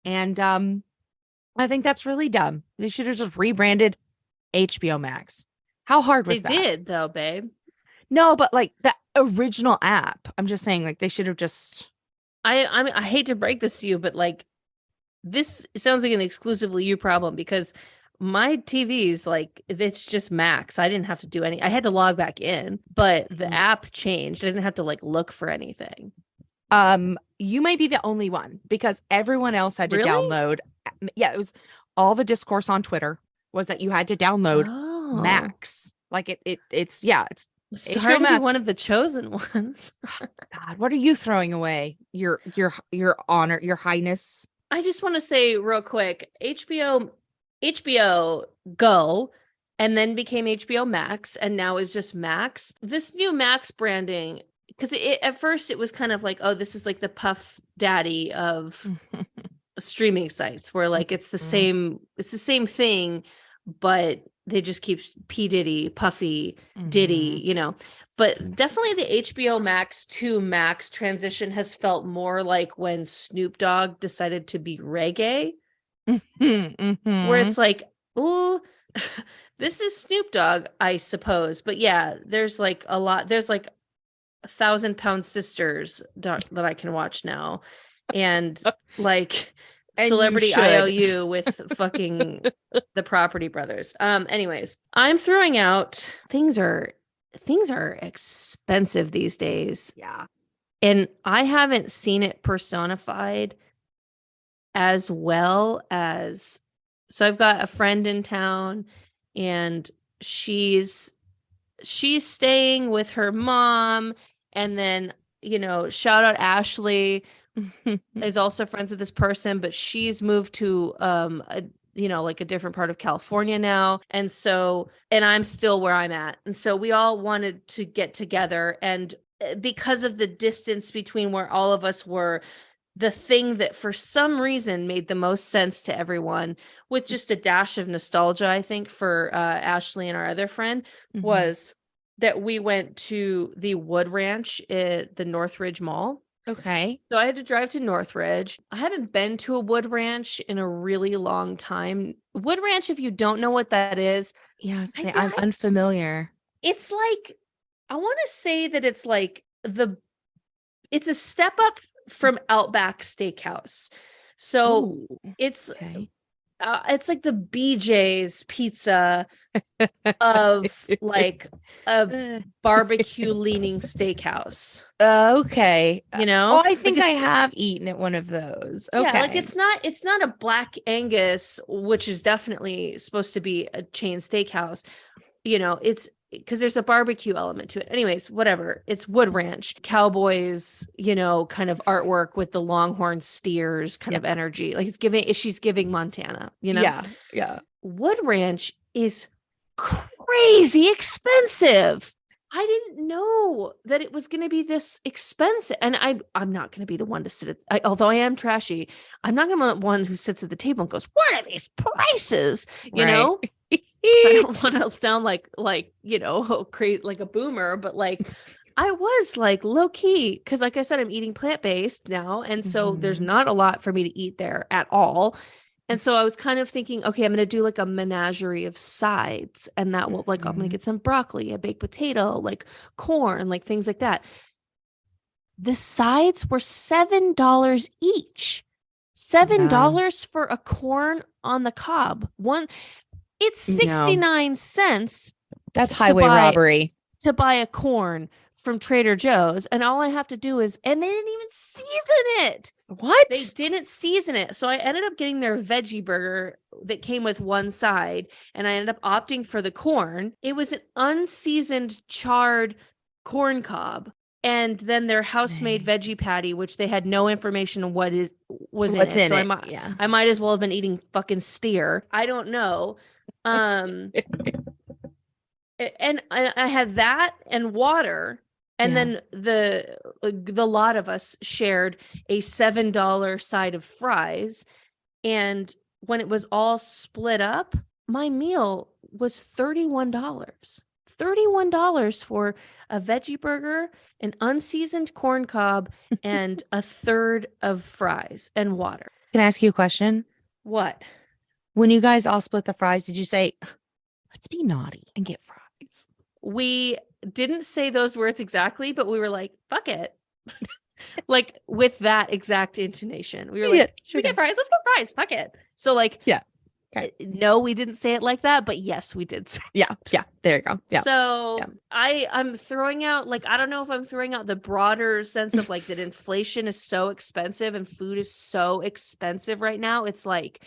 And I think that's really dumb. They should have just rebranded HBO Max. How hard was that? They did though, babe. No, but like the original app. I'm just saying, like they should have just. I hate to break this to you, but like this sounds like an exclusively you problem because my TV's like it's just Max. I didn't have to do any. I had to log back in, but the app changed. I didn't have to like look for anything. You may be the only one because everyone else had to download. Yeah, it was all the discourse on Twitter was that you had to download Max. Like it's It's HBO hard to be one Max. of the chosen ones. God, what are you throwing away? Your honor, your highness. I just want to say real quick, HBO Go and then became HBO Max and now is just Max. This new Max branding, because at first it was kind of like, oh, this is like the Puff Daddy of streaming sites where like it's the same thing, but they just keep P Diddy, Puffy, Diddy, you know. But definitely the HBO Max to Max transition has felt more like when Snoop Dogg decided to be reggae, where it's like, oh, this is Snoop Dogg, I suppose. But yeah, there's like a lot. There's like 1,000-Pound Sisters that I can watch now, and like And Celebrity you should. IOU with fucking the Property Brothers. Anyways, I'm throwing out things are expensive these days. Yeah. And I haven't seen it personified as well as, so I've got a friend in town and she's staying with her mom, and then, you know, shout out Ashley is also friends with this person, but she's moved to like a different part of California now. And I'm still where I'm at. And so we all wanted to get together, and because of the distance between where all of us were, the thing that for some reason made the most sense to everyone, with just a dash of nostalgia, I think, for Ashley and our other friend, was that we went to the Wood Ranch at the Northridge Mall. Okay. So I had to drive to Northridge. I haven't been to a Wood Ranch in a really long time. Wood Ranch, if you don't know what that is, I'm unfamiliar. it's like, I want to say that it's like it's a step up from Outback Steakhouse. So it's like the BJ's pizza of like a barbecue leaning steakhouse. Okay. You know? Oh, I think like I have eaten at one of those. Okay. Yeah, like it's not a Black Angus, which is definitely supposed to be a chain steakhouse. You know, it's because there's a barbecue element to it. Anyways, whatever. It's Wood Ranch, cowboys, you know, kind of artwork with the longhorn steers kind of energy. Like she's giving Montana, you know? Yeah. Yeah. Wood Ranch is crazy expensive. I didn't know that it was going to be this expensive. And I'm not going to be the one to sit although I am trashy, I'm not going to be the one who sits at the table and goes, what are these prices? You know? I don't want to sound like, you know, crazy, like a boomer, but like I was like low key, because like I said, I'm eating plant-based now. And so there's not a lot for me to eat there at all. And so I was kind of thinking, okay, I'm going to do like a menagerie of sides, and that will like, I'm going to get some broccoli, a baked potato, like corn, like things like that. The sides were $7 each. $7 for a corn on the cob. It's 69 cents. That's highway robbery. To buy a corn from Trader Joe's, and all I have to do is, and they didn't even season it. What? They didn't season it. So I ended up getting their veggie burger that came with one side, and I ended up opting for the corn. It was an unseasoned charred corn cob, and then their house-made veggie patty, which they had no information on what's in it. So I might as well have been eating fucking steer. I don't know. And I had that and water, and then the lot of us shared a $7 side of fries, and when it was all split up, my meal was $31. $31 for a veggie burger, an unseasoned corn cob, and a third of fries and water. Can I ask you a question? What? When you guys all split the fries, did you say, let's be naughty and get fries? We didn't say those words exactly, but we were like, fuck it. Like with that exact intonation. We were like, should we get fries? Let's get fries. Fuck it. So like, okay. No, we didn't say it like that, but yes, we did say Yeah. There you go. Yeah. So I'm throwing out, like, I don't know if I'm throwing out the broader sense of like that inflation is so expensive and food is so expensive right now. It's like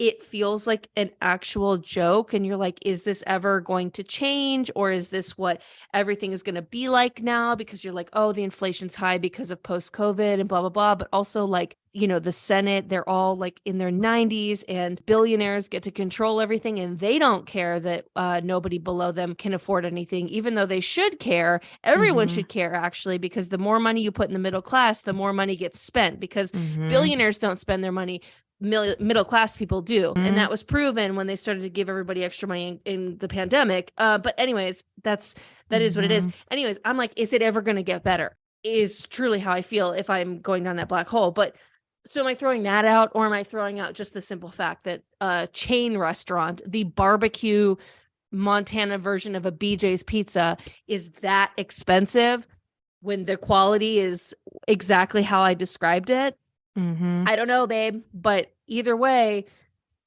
it feels like an actual joke. And you're like, is this ever going to change? Or is this what everything is going to be like now? Because you're like, oh, the inflation's high because of post-COVID and blah, blah, blah. But also like, you know, the Senate, they're all like in their 90s and billionaires get to control everything. And they don't care that nobody below them can afford anything, even though they should care. Everyone should care, actually, because the more money you put in the middle class, the more money gets spent, because billionaires don't spend their money. Middle class people do. And that was proven when they started to give everybody extra money in the pandemic. But anyways, that is what it is. Anyways, I'm like, is it ever going to get better? Is truly how I feel if I'm going down that black hole. But so am I throwing that out, or am I throwing out just the simple fact that a chain restaurant, the barbecue Montana version of a BJ's pizza, is that expensive when the quality is exactly how I described it? I don't know, babe, but either way,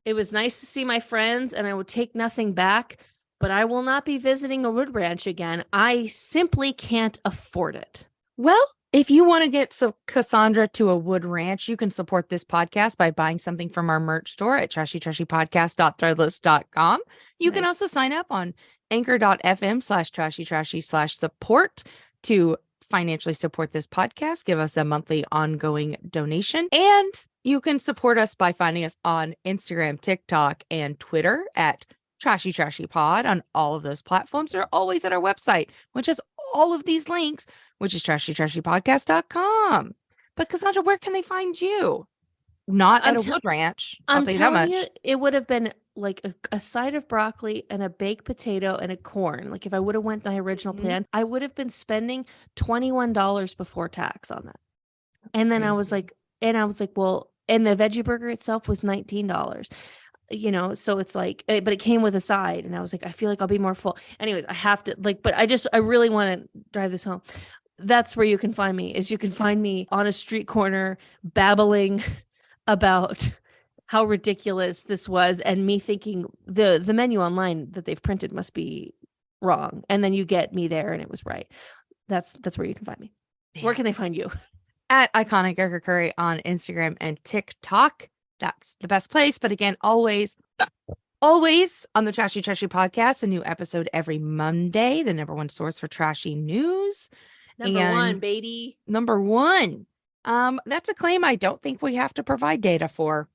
it was nice to see my friends, and I would take nothing back, but I will not be visiting a wood ranch again. I simply can't afford it. Well, if you want to get Cassandra to a wood ranch, you can support this podcast by buying something from our merch store at trashytrashypodcast.threadless.com. You can also sign up on anchor.fm/trashytrashy/support to financially support this podcast. Give us a monthly ongoing donation. And you can support us by finding us on Instagram, TikTok, and Twitter at Trashy Trashy Pod. On all of those platforms, they're always at our website, which has all of these links, which is trashytrashypodcast.com. But Cassandra, where can they find you? Not at a wood ranch. I'll tell you that much. It would have been like a side of broccoli and a baked potato and a corn. Like if I would have went my original plan, I would have been spending $21 before tax on that. And then I was like, well, and the veggie burger itself was $19. You know, so it's like, but it came with a side, and I was like, I feel like I'll be more full. Anyways, I have to but I really want to drive this home. That's where you can find me. You can find me on a street corner babbling about how ridiculous this was, and me thinking the menu online that they've printed must be wrong, and then you get me there and it was right. That's where you can find me. Yeah. Where can they find you? At Iconic Erika Curry on Instagram and TikTok. That's the best place. But again, always on the Trashy Trashy podcast, a new episode every Monday, the number one source for trashy news. Number one, baby. Number one. That's a claim I don't think we have to provide data for.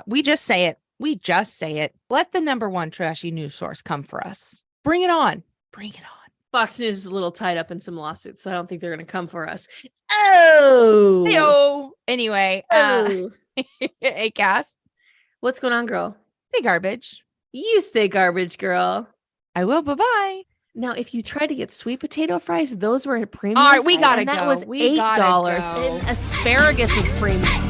We just say it. We just say it. Let the number one trashy news source come for us. Bring it on. Bring it on. Fox News is a little tied up in some lawsuits, so I don't think they're going to come for us. Oh. Hey-o. Anyway. Hey, Cass. What's going on, girl? Stay garbage. You stay garbage, girl. I will. Bye-bye. Now, if you try to get sweet potato fries, those were at premium. All right, we got to go. That was $8. And asparagus was premium.